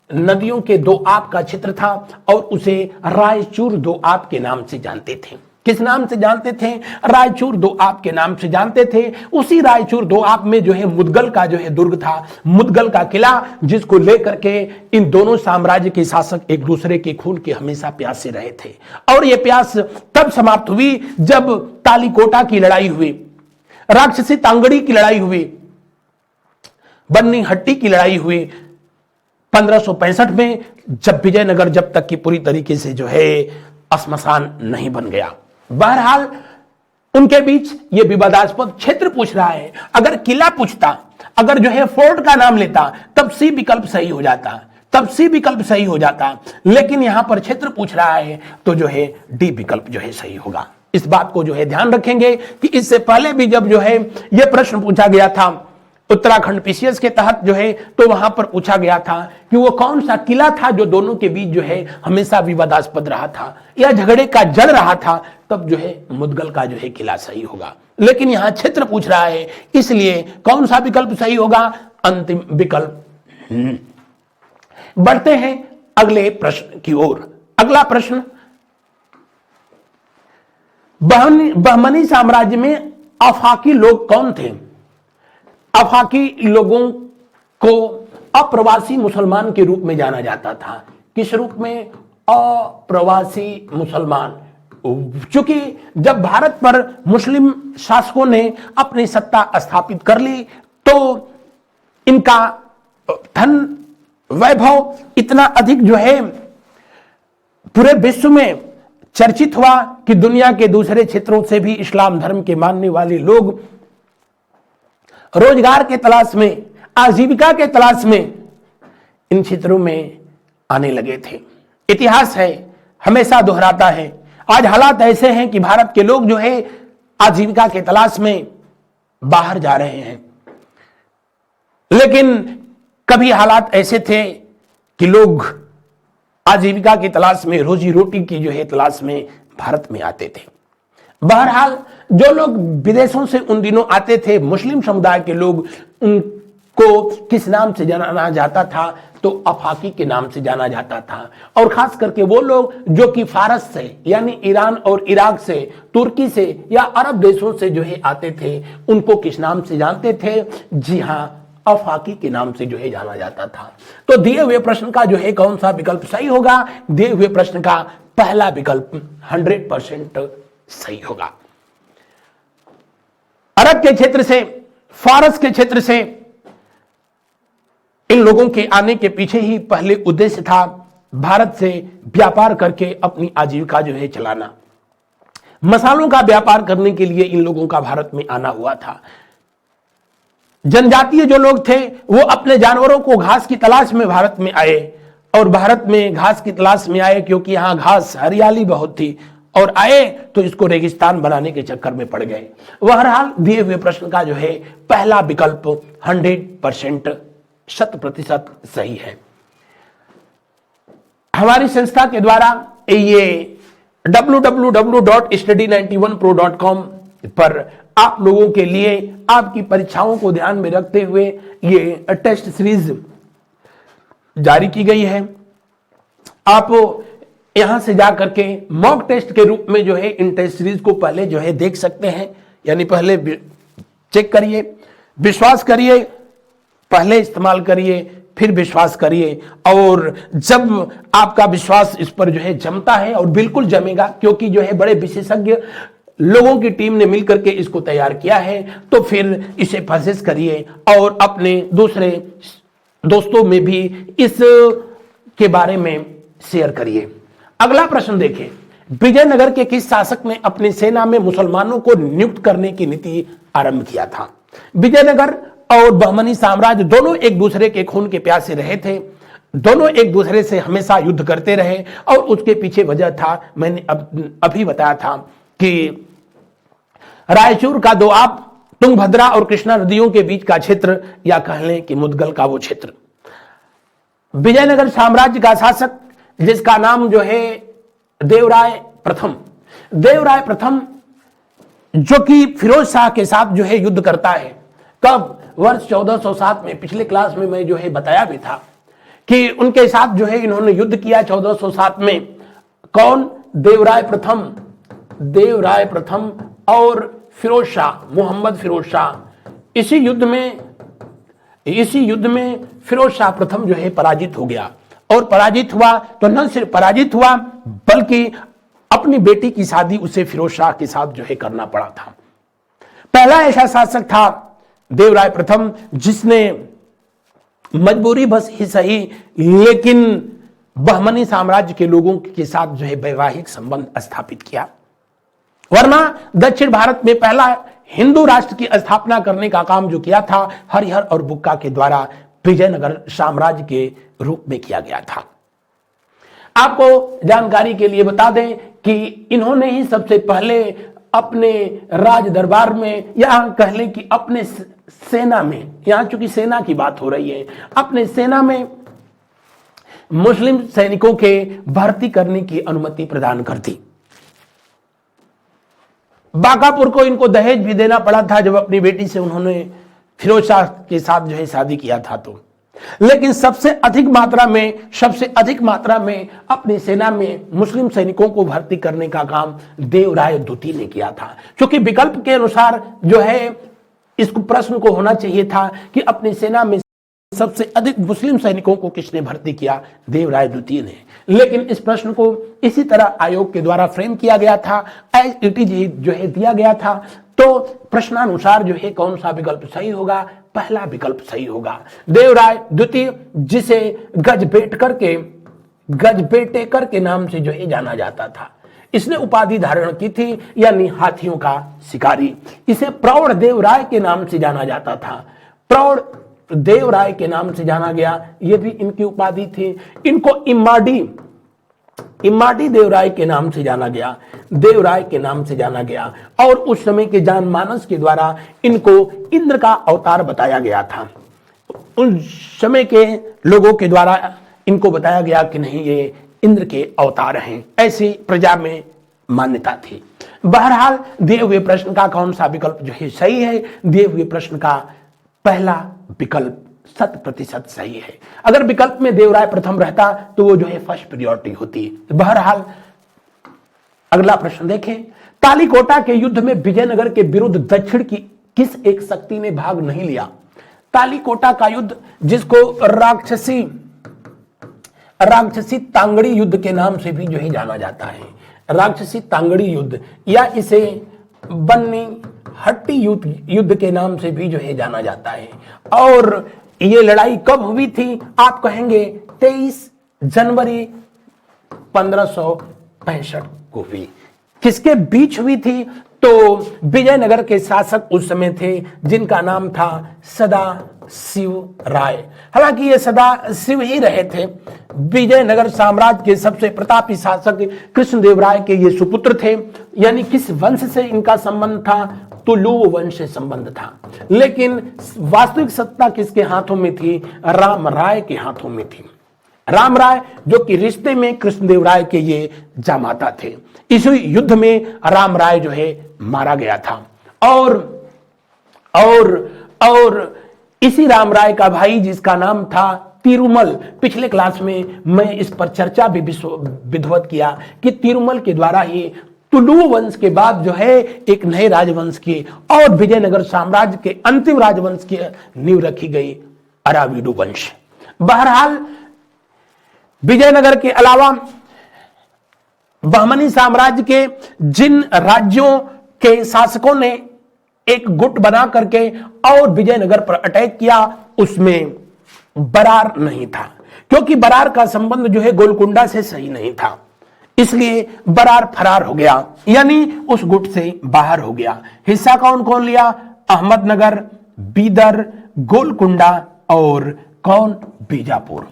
नदियों के दो आप का क्षेत्र था और उसे रायचूर दो आप के नाम से जानते थे। किस नाम से जानते थे? रायचूर दो आप के नाम से जानते थे। उसी रायचूर दो आप में जो है मुदगल का जो है दुर्ग था, मुदगल का किला, जिसको लेकर के इन दोनों साम्राज्य के शासक एक दूसरे के खून के हमेशा प्यासे रहे थे। और यह प्यास तब समाप्त हुई जब तालीकोटा की लड़ाई हुई, राक्षसी तांगड़ी की लड़ाई हुई, बन्नी हट्टी की लड़ाई हुई 1565 में, जब विजयनगर जब तक कि पूरी तरीके से जो है श्मशान नहीं बन गया। बहरहाल उनके बीच ये विवादास्पद क्षेत्र पूछ रहा है। अगर किला पूछता, अगर जो है फोर्ट का नाम लेता, तब सी विकल्प सही हो जाता, लेकिन यहां पर क्षेत्र पूछ रहा है तो जो है डी विकल्प जो है सही होगा। इस बात को जो है ध्यान रखेंगे कि इससे पहले भी जब जो है यह प्रश्न पूछा गया था उत्तराखंड पीसीएस के तहत जो है, तो वहां पर पूछा गया था कि वो कौन सा किला था जो दोनों के बीच जो है हमेशा विवादास्पद रहा था या झगड़े का जड़ रहा था, तब जो है मुदगल का जो है किला सही होगा। लेकिन यहां क्षेत्र पूछ रहा है, इसलिए कौन सा विकल्प सही होगा? अंतिम विकल्प। बढ़ते हैं अगले प्रश्न की ओर। अगला प्रश्न, बहमनी साम्राज्य में अफाकी लोग कौन थे? अफाकी लोगों को अप्रवासी मुसलमान के रूप में जाना जाता था। किस रूप में? अप्रवासी मुसलमान। चूंकि जब भारत पर मुस्लिम शासकों ने अपनी सत्ता स्थापित कर ली तो इनका धन वैभव इतना अधिक जो है पूरे विश्व में चर्चित हुआ कि दुनिया के दूसरे क्षेत्रों से भी इस्लाम धर्म के मानने वाले लोग रोजगार के तलाश में, आजीविका के तलाश में इन क्षेत्रों में आने लगे थे। इतिहास है, हमेशा दोहराता है। आज हालात ऐसे हैं कि भारत के लोग जो है आजीविका के तलाश में बाहर जा रहे हैं, लेकिन कभी हालात ऐसे थे कि लोग आजीविका की तलाश में, रोजी रोटी की जो है तलाश में भारत में आते थे। बहरहाल जो लोग विदेशों से उन दिनों आते थे, मुस्लिम समुदाय के लोग, उनको किस नाम से जाना जाता था? तो अफाकी के नाम से जाना जाता था। और खास करके वो लोग जो कि फारस से, यानी ईरान और इराक से, तुर्की से या अरब देशों से जो है आते थे, उनको किस नाम से जानते थे? जी हां, अफाकी के नाम से जो है जाना जाता था। तो दिए हुए प्रश्न का जो है कौन सा विकल्प सही होगा? दिए हुए प्रश्न का पहला विकल्प 100% सही होगा। अरब के क्षेत्र से, फारस के क्षेत्र से इन लोगों के आने के पीछे ही पहले उद्देश्य था भारत से व्यापार करके अपनी आजीविका जो है चलाना। मसालों का व्यापार करने के लिए इन लोगों का भारत में आना हुआ था। जनजातीय जो लोग थे वो अपने जानवरों को घास की तलाश में भारत में आए, और भारत में घास की तलाश में आए क्योंकि यहां घास, हरियाली बहुत थी, और आए तो इसको रेगिस्तान बनाने के चक्कर में पड़ गए। बहरहाल दिए हुए प्रश्न का जो है पहला विकल्प 100% 100% सही है। हमारी संस्था के द्वारा ये www.study91pro.com पर आप लोगों के लिए आपकी परीक्षाओं को ध्यान में रखते हुए ये टेस्ट सीरीज जारी की गई है। आप यहां से जाकर के मॉक टेस्ट के रूप में जो है इन टेस्ट सीरीज को पहले जो है देख सकते हैं, यानी पहले चेक करिए, विश्वास करिए, पहले इस्तेमाल करिए, फिर विश्वास करिए। और जब आपका विश्वास इस पर जो है जमता है, और बिल्कुल जमेगा क्योंकि जो है बड़े विशेषज्ञ लोगों की टीम ने मिलकर के इसको तैयार किया है, तो फिर इसे परचेस करिए और अपने दूसरे दोस्तों में भी इस के बारे में शेयर करिए। अगला प्रश्न देखिए, विजयनगर के किस शासक ने अपनी सेना में मुसलमानों को नियुक्त करने की नीति आरंभ किया था? विजयनगर और बहमनी साम्राज्य दोनों एक दूसरे के खून के प्यासे रहे थे, दोनों एक दूसरे से हमेशा युद्ध करते रहे, और उसके पीछे वजह था, मैंने अभी बताया था कि रायचूर का दोआब, तुंगभद्रा और कृष्णा नदियों के बीच का क्षेत्र, या कह लें कि मुदगल का वो क्षेत्र। विजयनगर साम्राज्य का शासक जिसका नाम जो है देवराय प्रथम, देवराय प्रथम जो कि फिरोज शाह के साथ जो है युद्ध करता है। कब? वर्ष 1407 में। पिछले क्लास में मैं जो है बताया भी था कि उनके साथ जो है इन्होंने युद्ध किया 1407 में। कौन? देवराय प्रथम, देवराय प्रथम और फिरोज शाह, मोहम्मद फिरोज शाह। इसी युद्ध में फिरोज शाह प्रथम जो है पराजित हो गया, और पराजित हुआ तो न सिर्फ पराजित हुआ बल्कि अपनी बेटी की शादी उसे फिरोज शाह के साथ जो है करना पड़ा था। पहला ऐसा शासक था देवराय प्रथम जिसने मजबूरी बस ही सही लेकिन बहमनी साम्राज्य के लोगों के साथ जो है वैवाहिक संबंध स्थापित किया। वरना दक्षिण भारत में पहला हिंदू राष्ट्र की स्थापना करने का काम जो किया था हरिहर और बुक्का के द्वारा विजयनगर साम्राज्य के रूप में किया गया था। आपको जानकारी के लिए बता दें कि इन्होंने ही सबसे पहले अपने राज दरबार में, या कह लें कि अपने सेना में, यहां चूंकि सेना की बात हो रही है, अपने सेना में मुस्लिम सैनिकों के भर्ती करने की अनुमति प्रदान कर दी। बाकापुर को इनको दहेज भी देना पड़ा था जब अपनी बेटी से उन्होंने फिरोज शाह के साथ जो है शादी किया था। तो लेकिन सबसे अधिक मात्रा में अपनी सेना में मुस्लिम सैनिकों को भर्ती करने का काम देवराय द्वितीय ने किया था। क्योंकि विकल्प के अनुसार जो है इस प्रश्न को होना चाहिए था कि अपनी सेना में सबसे अधिक मुस्लिम सैनिकों को किसने भर्ती किया? देवराय द्वितीय ने। लेकिन इस प्रश्न को इसी तरह आयोग के द्वारा फ्रेम किया गया था, एज इट इज जो है दिया गया था। तो प्रश्नानुसार जो है कौन सा विकल्प सही होगा? पहला विकल्प सही होगा। देवराय द्वितीय जिसे गजबेटेकर के नाम से जो है जाना जाता था, इसने उपाधि धारण की थी, यानी हाथियों का शिकारी। इसे प्रौढ़ देवराय के नाम से जाना जाता था, प्रौढ़ देवराय के नाम से जाना गया, यह भी इनकी उपाधि थी। इनको इम्माडी देवराय के नाम से जाना गया, देवराय के नाम से जाना गया। और उस समय के जानमानस के द्वारा इनको इंद्र का अवतार बताया गया था। उस समय के लोगों के द्वारा इनको बताया गया कि नहीं, ये इंद्र के अवतार हैं, ऐसी प्रजा में मान्यता थी। बहरहाल दिए हुए प्रश्न का कौन सा विकल्प जो है सही है? दिए हुए प्रश्न का पहला विकल्प 100% सही है। अगर विकल्प में देवराय प्रथम रहता तो वो जो है फर्स्ट प्रायोरिटी होती। बहरहाल अगला प्रश्न देखें, तालीकोटा के युद्ध में विजयनगर के विरुद्ध दक्षिण की किस एक शक्ति ने भाग नहीं लिया? तालीकोटा का युद्ध, जिसको राक्षसी तांगड़ी युद्ध के नाम से भी जो है जाना जाता है, राक्षसी तांगड़ी युद्ध, या इसे बन्नी हट्टी युद्ध के नाम से भी जो है जाना जाता है। और ये लड़ाई कब हुई थी? आप कहेंगे 23 जनवरी 1565 को हुई। किसके बीच हुई थी? तो विजयनगर के शासक उस समय थे जिनका नाम था सदाशिव राय। हालांकि ये सदाशिव ही रहे थे। विजयनगर साम्राज्य के सबसे प्रतापी शासक कृष्णदेवराय के ये सुपुत्र थे। यानी किस वंश से इनका संबंध था? तुलुव वंश से संबंध था। लेकिन वास्तविक सत्ता किसके हाथों में थी? राम राय के हाथों में थी। राम राय जो कि रिश्ते में कृष्णदेवराय के ये जामाता थे। इस युद्ध में राम राय जो है मारा गया था। और और इसी राम राय का भाई जिसका नाम था तिरुमल, पिछले क्लास में मैं इस पर चर्चा भी विधिवत किया कि तिरुमल के द्वारा ही तुलु वंश के बाद जो है एक नए राजवंश की और विजयनगर साम्राज्य के अंतिम राजवंश की नींव रखी गई, अराविडु वंश। बहरहाल विजयनगर के अलावा बहमनी साम्राज्य के जिन राज्यों के शासकों ने एक गुट बना करके और विजयनगर पर अटैक किया, उसमें बरार नहीं था, क्योंकि बरार का संबंध जो है गोलकुंडा से सही नहीं था, इसलिए बरार फरार हो गया, यानी उस गुट से बाहर हो गया। हिस्सा कौन कौन लिया? अहमदनगर, बीदर, गोलकुंडा और कौन? बीजापुर।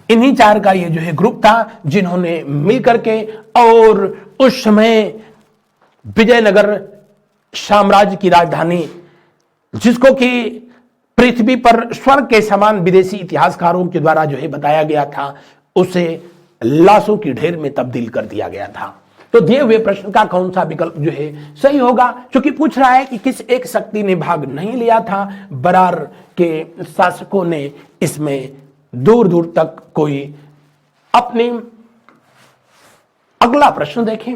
इन्हीं चार का ये जो है ग्रुप था जिन्होंने मिलकर के और उस समय विजयनगर साम्राज्य की राजधानी, जिसको कि पृथ्वी पर स्वर्ग के समान विदेशी इतिहासकारों के द्वारा जो है बताया गया था, उसे लाशों की ढेर में तब्दील कर दिया गया था। तो दिए हुए प्रश्न का कौन सा विकल्प जो है सही होगा? क्योंकि पूछ रहा है कि किस एक शक्ति ने भाग नहीं लिया था, बरार के शासकों ने इसमें दूर दूर तक कोई अपनी। अगला प्रश्न देखें,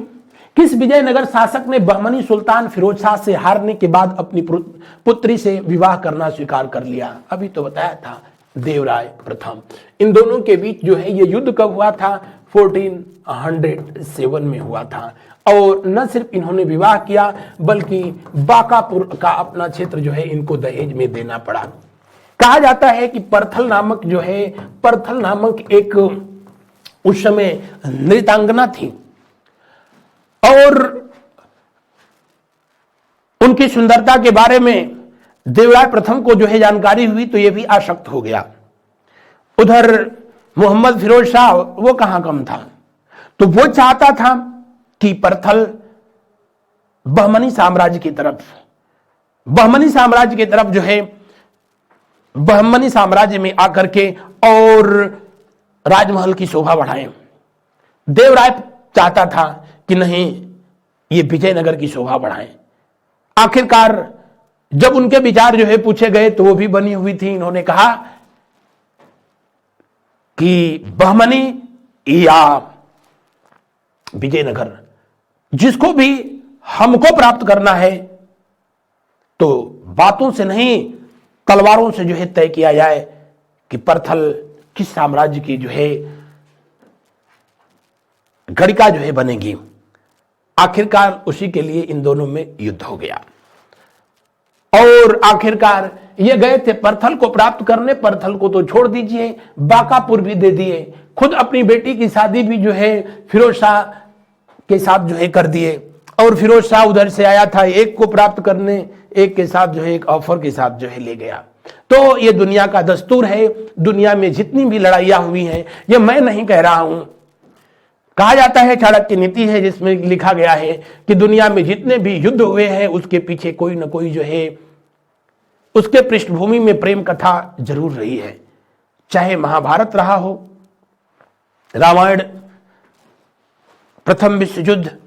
किस विजयनगर शासक ने बहमनी सुल्तान फिरोज शाह से हारने के बाद अपनी पुत्री से विवाह करना स्वीकार कर लिया? अभी तो बताया था, देवराय प्रथम। इन दोनों के बीच जो है ये युद्ध कब हुआ था? 1407 में हुआ था। और न सिर्फ इन्होंने विवाह किया बल्कि बाकापुर का अपना क्षेत्र जो है इनको दहेज में देना पड़ा। कहा जाता है कि परथल नामक जो है, परथल नामक एक उस समय नृत्यांगना थी और उनकी सुंदरता के बारे में देवराय प्रथम को जो है जानकारी हुई तो यह भी आसक्त हो गया। उधर मोहम्मद फिरोज शाह वो कहां कम था, तो वो चाहता था कि परथल बहमनी साम्राज्य की तरफ, बहमनी साम्राज्य की तरफ जो है बहमनी साम्राज्य में आकर के और राजमहल की शोभा बढ़ाएं। देवराय चाहता था कि नहीं, ये विजयनगर की शोभा बढ़ाएं। आखिरकार जब उनके विचार जो है पूछे गए तो वो भी बनी हुई थी। इन्होंने कहा कि बहमनी या विजयनगर, जिसको भी हमको प्राप्त करना है तो बातों से नहीं तलवारों से जो है तय किया जाए कि परथल किस साम्राज्य की जो है गढ़िका जो है बनेगी। आखिरकार उसी के लिए इन दोनों में युद्ध हो गया और आखिरकार ये गए थे परथल को प्राप्त करने। परथल को तो छोड़ दीजिए, बाकापुर भी दे दिए, खुद अपनी बेटी की शादी भी जो है फिरोज शाह के साथ जो है कर दिए। और फिरोज शाह उधर से आया था एक को प्राप्त करने, एक के साथ जो है एक ऑफर के साथ जो है ले गया। तो ये दुनिया का दस्तूर है। दुनिया में जितनी भी लड़ाइयां हुई हैं, ये मैं नहीं कह रहा हूं, कहा जाता है चाणक्य नीति है जिसमें लिखा गया है कि दुनिया में जितने भी युद्ध हुए हैं उसके पीछे कोई ना कोई जो है उसके पृष्ठभूमि में प्रेम कथा जरूर रही है। चाहे महाभारत रहा हो, रामायण, प्रथम विश्व युद्ध,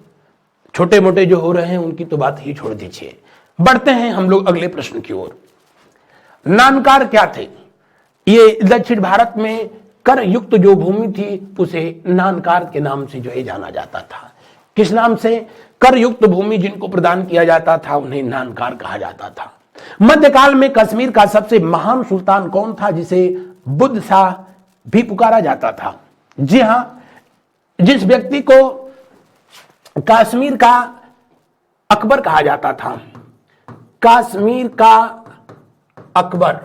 छोटे मोटे जो हो रहे हैं उनकी तो बात ही छोड़ दीजिए। बढ़ते हैं हम लोग अगले प्रश्न की ओर। नानकार क्या थे? ये दक्षिण भारत में कर युक्त जो भूमि थी उसे नानकार के नाम से जो है जाना जाता था। किस नाम से? कर युक्त भूमि जिनको प्रदान किया जाता था उन्हें नानकार कहा जाता था। मध्यकाल में कश्मीर का सबसे महान सुल्तान कौन था जिसे बुद्ध शाह भी पुकारा जाता था? जी हां, जिस व्यक्ति को कश्मीर का अकबर कहा जाता था, कश्मीर का अकबर,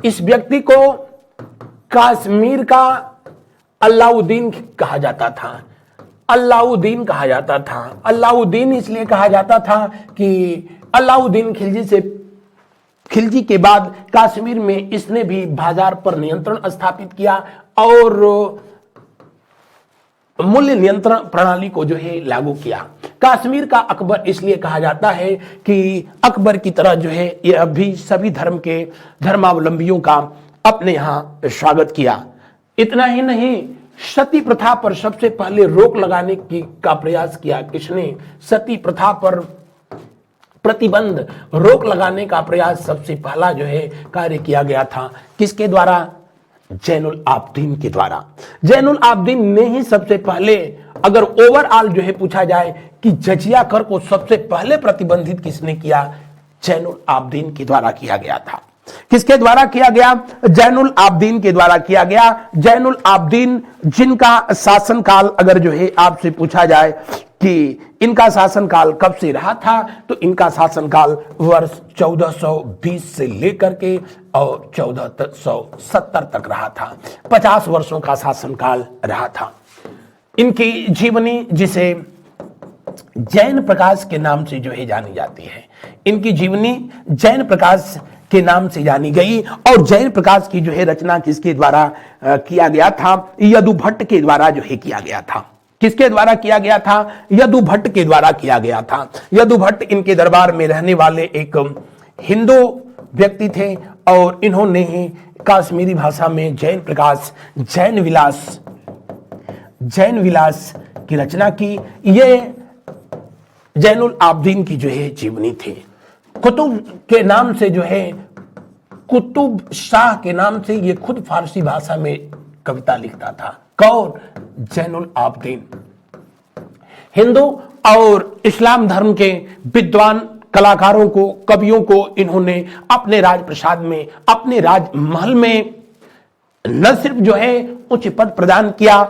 इस व्यक्ति को कश्मीर का अलाउद्दीन कहा जाता था। अलाउद्दीन कहा जाता था। अलाउद्दीन इसलिए कहा जाता था कि अलाउद्दीन खिलजी के बाद कश्मीर में इसने भी बाजार पर नियंत्रण स्थापित किया और मूल्य नियंत्रण प्रणाली को जो है लागू किया। कश्मीर का अकबर इसलिए कहा जाता है कि अकबर की तरह जो है ये अभी सभी धर्म के धर्मावलंबियों का अपने यहां स्वागत किया। इतना ही नहीं, सती प्रथा पर सबसे पहले रोक लगाने की का प्रयास किया? किसने सती प्रथा पर प्रतिबंध रोक लगाने का प्रयास सबसे पहला जो है कार्य किया गया था? किसके द्वारा? जैनुल आबदीन के द्वारा। जैनुल आबदीन ने ही सबसे पहले, अगर ओवरऑल जो है पूछा जाए कि जजिया कर को सबसे पहले प्रतिबंधित किसने किया? जैनुल आबदीन के द्वारा किया गया था। किसके द्वारा किया गया? जैनुल आबदीन के द्वारा किया गया। जैनुल आबदीन, जिनका शासनकाल अगर जो है आपसे पूछा जाए कि इनका शासनकाल कब से रहा था, तो इनका शासनकाल वर्ष 1420 से लेकर के और 1470 तक रहा था। 50 वर्षों का शासनकाल रहा था। इनकी जीवनी, जिसे जैन प्रकाश के नाम से जो है जानी जाती है, इनकी जीवनी जैन प्रकाश के नाम से जानी गई। और जैन प्रकाश की जो है रचना किसके द्वारा किया गया था? यदुभट्ट के द्वारा जो है किया गया था। किसके द्वारा किया गया था? यदुभट्ट के द्वारा किया गया था। यदुभट्ट इनके दरबार में रहने वाले एक हिंदू व्यक्ति थे और इन्होंने ही कश्मीरी भाषा में जैन प्रकाश, जैन विलास की रचना की। ये जैनुल आबदीन की जो है जीवनी थी। कुतुब के नाम से जो है, कुतुब शाह के नाम से ये खुद फारसी भाषा में कविता लिखता था। कौन? जैनुल आबदीन। हिंदू और इस्लाम धर्म के विद्वान कलाकारों को, कवियों को इन्होंने अपने राजप्रसाद में, अपने राजमहल में न सिर्फ जो है उच्च पद प्रदान किया,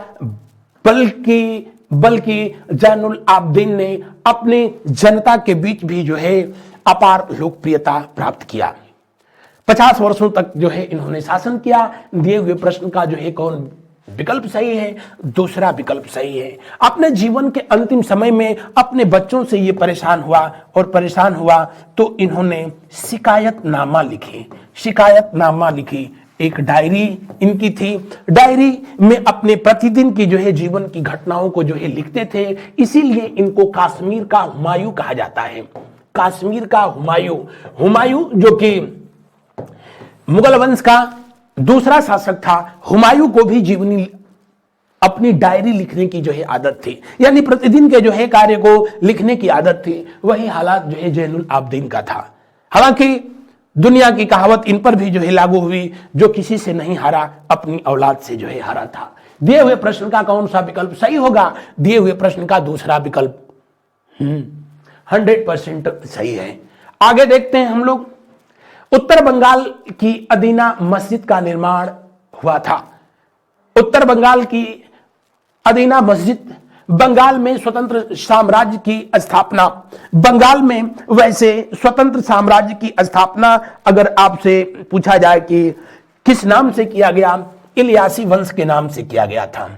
बल्कि जैनुल आबदीन ने अपने जनता के बीच भी जो है अपार लोकप्रियता प्राप्त किया। 50 वर्षों तक जो है इन्होंने शासन किया। दिए हुए प्रश्न का जो है कौन विकल्प सही है? दूसरा विकल्प सही है। अपने जीवन के अंतिम समय में अपने बच्चों से ये परेशान हुआ तो इन्होंने शिकायतनामा लिखी। एक डायरी इनकी थी। डायरी में अपने प्रतिदिन की जो है जीवन की घटनाओं को जो है लिखते थे। इसीलिए इनको कश्मीर का हुमायूं कहा जाता है। कश्मीर का हुमायूं जो कि मुगल वंश का दूसरा शासक था, हुमायूं को भी जीवनी, अपनी डायरी लिखने की जो है आदत थी, यानी प्रतिदिन के जो है कार्य को लिखने की आदत थी। वही हालात जो है जैनुल आबदीन का था। हालांकि दुनिया की कहावत इन पर भी जो है लागू हुई, जो किसी से नहीं हारा अपनी औलाद से जो है हारा था। दिए हुए प्रश्न का कौन सा विकल्प सही होगा? दिए हुए प्रश्न का दूसरा विकल्प 100% सही है। आगे देखते हैं हम लोग। उत्तर बंगाल की अदीना मस्जिद का निर्माण हुआ था। उत्तर बंगाल की अदीना मस्जिद, बंगाल में स्वतंत्र साम्राज्य की स्थापना। बंगाल में वैसे स्वतंत्र साम्राज्य की स्थापना अगर आपसे पूछा जाए कि किस नाम से किया गया, इलियासी वंश के नाम से किया गया था।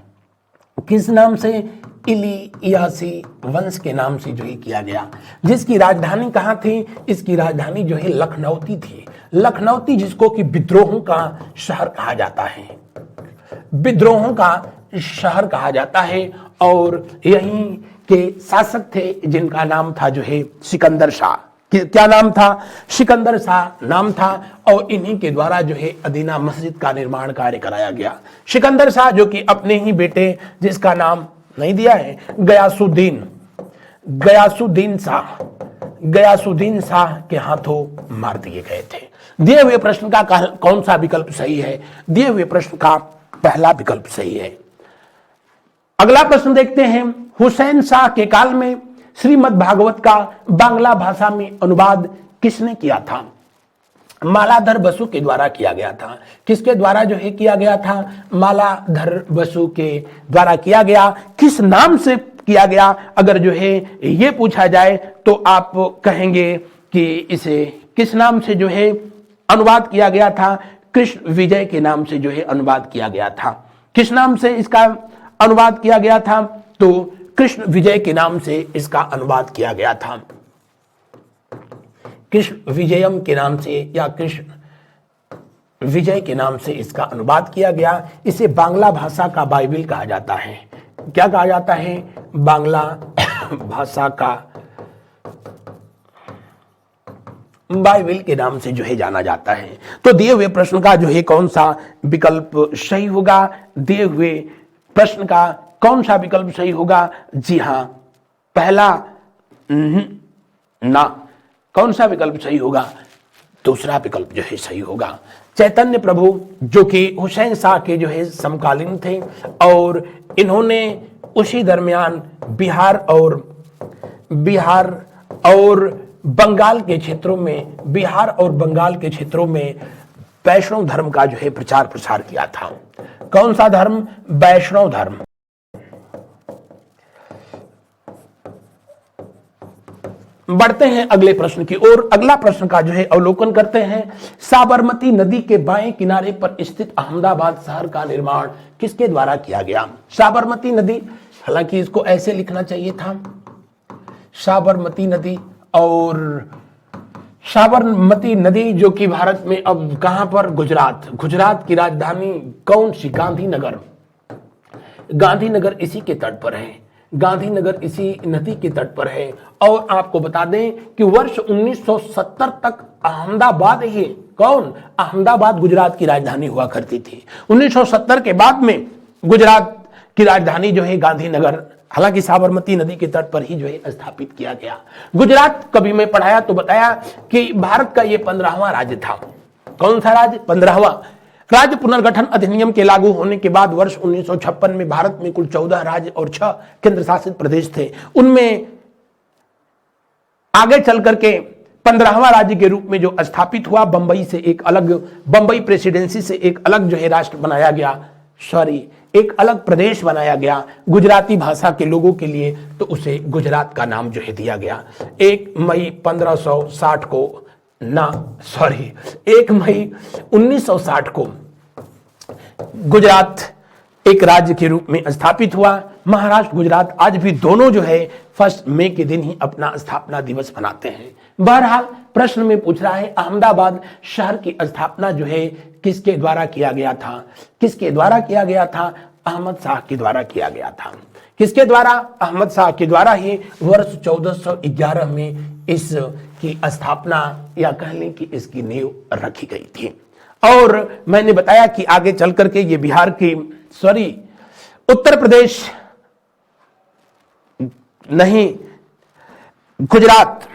किस नाम से? इलियासी वंश के नाम से जो है किया गया। जिसकी राजधानी कहाँ थी? इसकी राजधानी जो है लखनऊती थी। लखनऊती, जिसको कि विद्रोहों का शहर कहा जाता है, विद्रोहों का शहर कहा जाता है। और यहीं के शासक थे जिनका नाम था जो है सिकंदर शाह। क्या नाम था? सिकंदर शाह नाम था। और इन्हीं के द्वारा जो है अदीना मस्जिद का निर्माण कार्य कराया गया। सिकंदर शाह, जो कि अपने ही बेटे, जिसका नाम नहीं दिया है, गयासुद्दीन शाह के हाथों मार दिए गए थे। दिए हुए प्रश्न का कौन सा विकल्प सही है? दिए हुए प्रश्न का पहला विकल्प सही है। अगला प्रश्न देखते हैं। हुसैन शाह के काल में श्रीमद् भागवत का बांग्ला भाषा में अनुवाद किसने किया था? मालाधर बसु के द्वारा किया गया था। किसके द्वारा जो है किया गया था? मालाधर बसु के द्वारा किया गया। किस नाम से किया गया अगर जो है ये पूछा जाए तो आप कहेंगे कि इसे किस नाम से जो है अनुवाद किया गया था? कृष्ण विजय के नाम से जो है अनुवाद किया गया था। किस नाम से इसका अनुवाद किया गया था? तो कृष्ण विजय के नाम से इसका अनुवाद किया गया था। कृष्ण विजयम के नाम से या कृष्ण विजय के नाम से इसका अनुवाद किया गया। इसे बांग्ला भाषा का बाइबिल कहा जाता है। क्या कहा जाता है? बांग्ला भाषा का बाइबिल के नाम से जो है जाना जाता है। तो दिए हुए प्रश्न का जो है कौन सा विकल्प सही होगा? दिए हुए प्रश्न का कौन सा विकल्प सही होगा? जी हां, पहला ना। कौन सा विकल्प सही होगा? दूसरा विकल्प जो है सही होगा। चैतन्य प्रभु जो कि हुसैन शाह के जो है समकालीन थे और इन्होंने उसी दरमियान बिहार और बंगाल के क्षेत्रों में वैष्णव धर्म का जो है प्रचार प्रसार किया था। कौन सा धर्म? वैष्णव धर्म। बढ़ते हैं अगले प्रश्न की ओर। अगला प्रश्न का जो है अवलोकन करते हैं। साबरमती नदी के बाएं किनारे पर स्थित अहमदाबाद शहर का निर्माण किसके द्वारा किया गया? साबरमती नदी, हालांकि इसको ऐसे लिखना चाहिए था, साबरमती नदी। और साबरमती नदी जो कि भारत में अब कहां पर? गुजरात की राजधानी कौन सी? गांधीनगर इसी के तट पर है। गांधीनगर इसी नदी के तट पर है। और आपको बता दें कि वर्ष 1970 तक अहमदाबाद गुजरात की राजधानी हुआ करती थी। 1970 के बाद में गुजरात की राजधानी जो है गांधीनगर, हालांकि साबरमती नदी के तट पर ही जो है स्थापित किया गया। गुजरात कभी मैं पढ़ाया तो बताया कि भारत का यह 15वां राज्य था। कौन सा राज्य? 15वां। राज्य पुनर्गठन अधिनियम के लागू होने के बाद वर्ष 1956 में भारत में कुल 14 राज्य और 6 केंद्र शासित प्रदेश थे। उनमें आगे चल करके 15वां राज्य के रूप में जो स्थापित हुआ, बंबई प्रेसिडेंसी से एक अलग जो है राष्ट्र बनाया गया, एक अलग प्रदेश बनाया गया गुजराती भाषा के लोगों के लिए, तो उसे गुजरात का नाम जो है दिया गया। 1 मई 1960 को गुजरात एक राज्य के रूप में स्थापित हुआ। महाराष्ट्र गुजरात आज भी दोनों जो है 1 मई के दिन ही अपना स्थापना दिवस मनाते हैं। बहरहाल प्रश्न में पूछ रहा है अहमदाबाद शहर की स्थापना जो है किसके द्वारा किया गया था? अहमद शाह के द्वारा किया गया था। किसके द्वारा? अहमद शाह के द्वारा ही वर्ष 1411 में इसकी स्थापना या कह लें कि इसकी नींव रखी गई थी। और मैंने बताया कि आगे चल करके ये उत्तर प्रदेश नहीं, गुजरात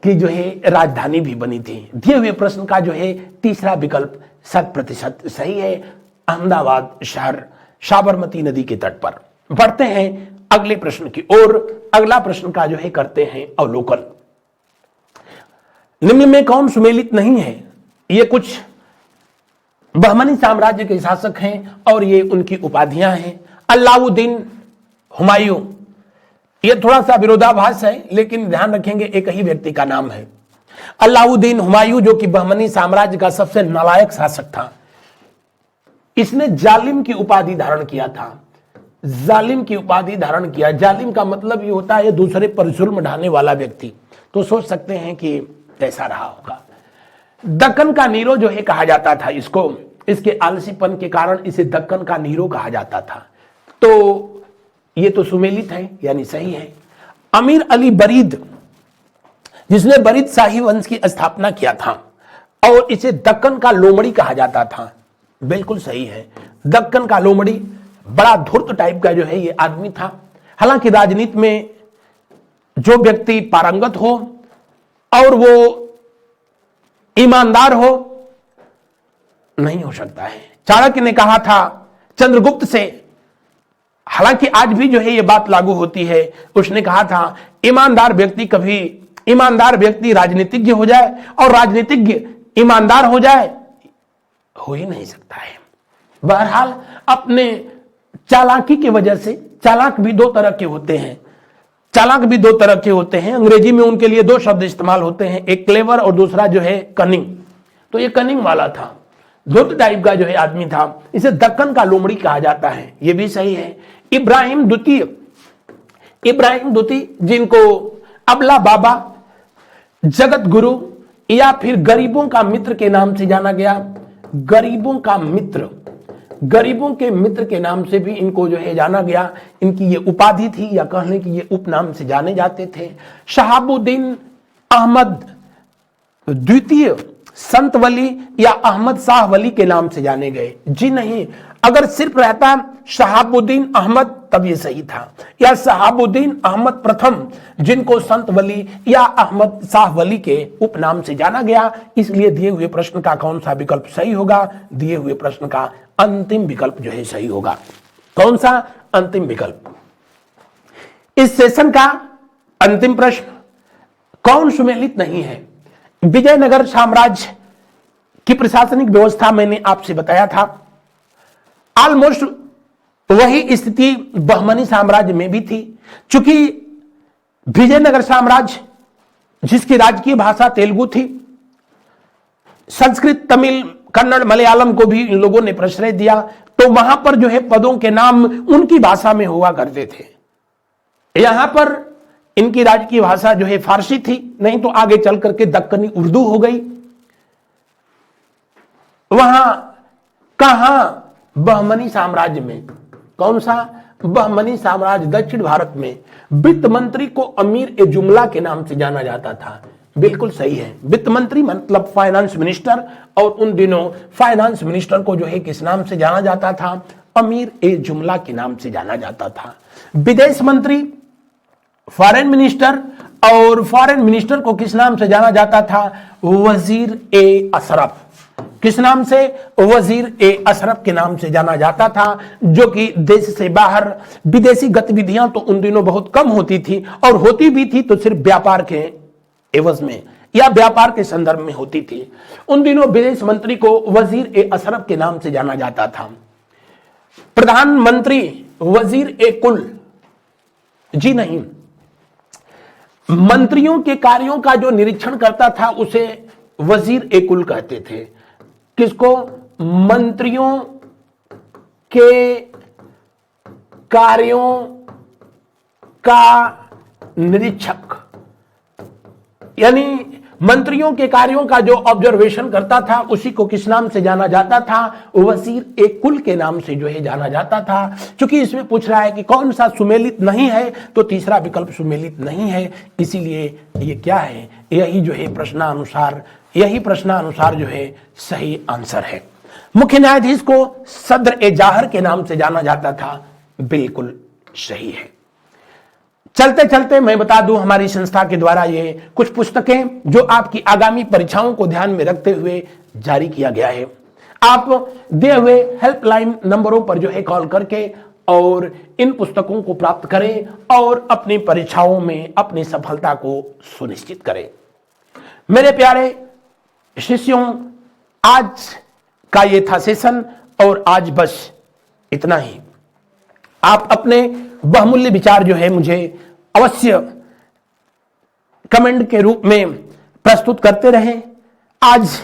की जो है राजधानी भी बनी थी। दिए हुए प्रश्न का जो है तीसरा विकल्प 100% सही है। अहमदाबाद शहर साबरमती नदी के तट पर। बढ़ते हैं अगले प्रश्न की ओर। अगला प्रश्न का जो है करते हैं अवलोकन। निम्न में कौन सुमेलित नहीं है? ये कुछ बहमनी साम्राज्य के शासक हैं और ये उनकी उपाधियां हैं। अलाउद्दीन, हुमायूं, ये थोड़ा सा विरोधाभास है लेकिन ध्यान रखेंगे एक ही व्यक्ति का नाम है। अलाउद्दीन हुमायूं जो कि बहमनी साम्राज्य का सबसे नालायक शासक था, इसने जालिम की उपाधि धारण किया था। जालिम का मतलब ये होता है दूसरे पर जुल्म ढाने वाला व्यक्ति। तो सोच सकते हैं कि कैसा रहा होगा। दक्कन का नीरो जो है कहा जाता था इसको, इसके आलसीपन के कारण इसे दक्कन का नीरो कहा जाता था। तो ये तो सुमेलित है यानी सही है। अमीर अली बरीद जिसने बरीद शाही वंश की स्थापना किया था और इसे दक्कन का लोमड़ी कहा जाता था, बिल्कुल सही है। दक्कन का लोमड़ी बड़ा धूर्त टाइप का जो है ये आदमी था। हालांकि राजनीति में जो व्यक्ति पारंगत हो और वो ईमानदार हो नहीं हो सकता है। चाणक्य ने कहा था चंद्रगुप्त से, हालांकि आज भी जो है ये बात लागू होती है, उसने कहा था ईमानदार व्यक्ति राजनीतिज्ञ हो जाए और राजनीतिज्ञ ईमानदार हो जाए, हो ही नहीं सकता है। बहरहाल अपने चालाकी की वजह से, चालाक भी दो तरह के होते हैं। अंग्रेजी में उनके लिए 2 शब्द इस्तेमाल होते हैं, एक क्लेवर और दूसरा जो है कनिंग। तो ये कनिंग वाला था, धूर्त टाइप का जो है आदमी था, इसे दक्कन का लोमड़ी कहा जाता है, ये भी सही है। इब्राहिम द्वितीय जिनको अबला बाबा, जगत गुरु या फिर गरीबों का मित्र के नाम से जाना गया। गरीबों के मित्र के नाम से भी इनको जो है जाना गया। इनकी ये उपाधि थी या कहने की ये उपनाम से जाने जाते थे। शहाबुद्दीन अहमद द्वितीय संत वली या अहमद शाह वली के नाम से जाने गए। जी नहीं, अगर सिर्फ रहता शहाबुद्दीन अहमद तब ये सही था, या शहाबुद्दीन अहमद प्रथम, जिनको संत वली या अहमद शाह वली के उपनाम से जाना गया। इसलिए दिए हुए प्रश्न का कौन सा विकल्प सही होगा? दिए हुए प्रश्न का अंतिम विकल्प जो है सही होगा। कौन सा? अंतिम विकल्प। इस सेशन का अंतिम प्रश्न, कौन सुमेलित नहीं है? विजयनगर साम्राज्य की प्रशासनिक व्यवस्था मैंने आपसे बताया था, ऑलमोस्ट वही स्थिति बहमनी साम्राज्य में भी थी। चूंकि विजयनगर साम्राज्य जिसकी राजकीय भाषा तेलुगु थी, संस्कृत, तमिल, कन्नड़, मलयालम को भी इन लोगों ने प्रश्रय दिया, तो वहां पर जो है पदों के नाम उनकी भाषा में हुआ करते थे। यहां पर इनकी राजकीय भाषा जो है फारसी थी, नहीं तो आगे चल करके दक्कनी उर्दू हो गई। वहां कहां? बहमनी साम्राज्य में। कौन सा? बहमनी साम्राज्य दक्षिण भारत में। वित्त मंत्री को अमीर ए जुमला के नाम से जाना जाता था। बिल्कुल सही है, वित्त मंत्री मतलब फाइनेंस मिनिस्टर, और उन दिनों फाइनेंस मिनिस्टर को जो है किस नाम से जाना जाता था? अमीर ए जुमला के नाम से जाना जाता था। विदेश मंत्री, फॉरेन मिनिस्टर, और फॉरेन मिनिस्टर को किस नाम से जाना जाता था? वजीर ए अशरफ। किस नाम से? वजीर ए अशरफ के नाम से जाना जाता था, जो कि देश से बाहर विदेशी गतिविधियां तो उन दिनों बहुत कम होती थी, और होती भी थी तो सिर्फ व्यापार के एवज में या व्यापार के संदर्भ में होती थी। उन दिनों विदेश मंत्री को वजीर ए अशरफ के नाम से जाना जाता था। प्रधानमंत्री वजीर ए कुल, जी नहीं, मंत्रियों के कार्यों का जो निरीक्षण करता था उसे वजीर ए कुल कहते थे। किसको? मंत्रियों के कार्यों का निरीक्षक, यानी मंत्रियों के कार्यों का जो ऑब्जर्वेशन करता था उसी को किस नाम से जाना जाता था? वजीर ए कुल के नाम से जो है जाना जाता था। क्योंकि इसमें पूछ रहा है कि कौन सा सुमेलित नहीं है, तो तीसरा विकल्प सुमेलित नहीं है, इसीलिए ये क्या है? यही जो है प्रश्नानुसार, यही प्रश्नानुसार जो है सही आंसर है। मुख्य न्यायाधीश को सदर ए जाहर के नाम से जाना जाता था। बिल्कुल सही है। चलते चलते मैं बता दूं, हमारी संस्था के द्वारा ये कुछ पुस्तकें जो आपकी आगामी परीक्षाओं को ध्यान में रखते हुए जारी किया गया है। आप दिए हुए हेल्पलाइन नंबरों पर जो है कॉल करके और इन पुस्तकों को प्राप्त करें और अपनी परीक्षाओं में अपनी सफलता को सुनिश्चित करें। मेरे प्यारे शिष्यों, आज का ये था सेशन, और आज बस इतना ही। आप अपने बहुमूल्य विचार जो है मुझे अवश्य कमेंट के रूप में प्रस्तुत करते रहें। आज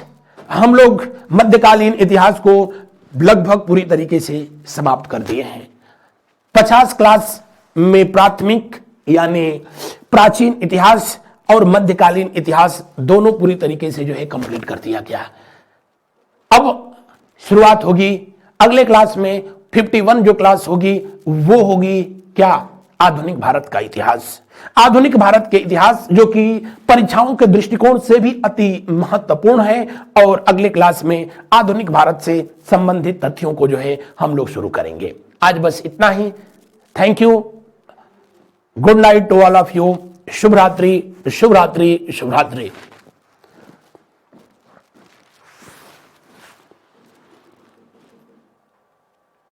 हम लोग मध्यकालीन इतिहास को लगभग पूरी तरीके से समाप्त कर दिए हैं। 50 क्लास में प्राथमिक यानी प्राचीन इतिहास और मध्यकालीन इतिहास दोनों पूरी तरीके से जो है कंप्लीट कर दिया गया। अब शुरुआत होगी अगले क्लास में 51 जो क्लास होगी वो होगी क्या? आधुनिक भारत का इतिहास। आधुनिक भारत के इतिहास जो कि परीक्षाओं के दृष्टिकोण से भी अति महत्वपूर्ण है, और अगले क्लास में आधुनिक भारत से संबंधित तथ्यों को जो है हम लोग शुरू करेंगे। आज बस इतना ही। Thank you, good night to all of you. शुभ रात्रि, शुभ रात्रि, शुभ रात्रि।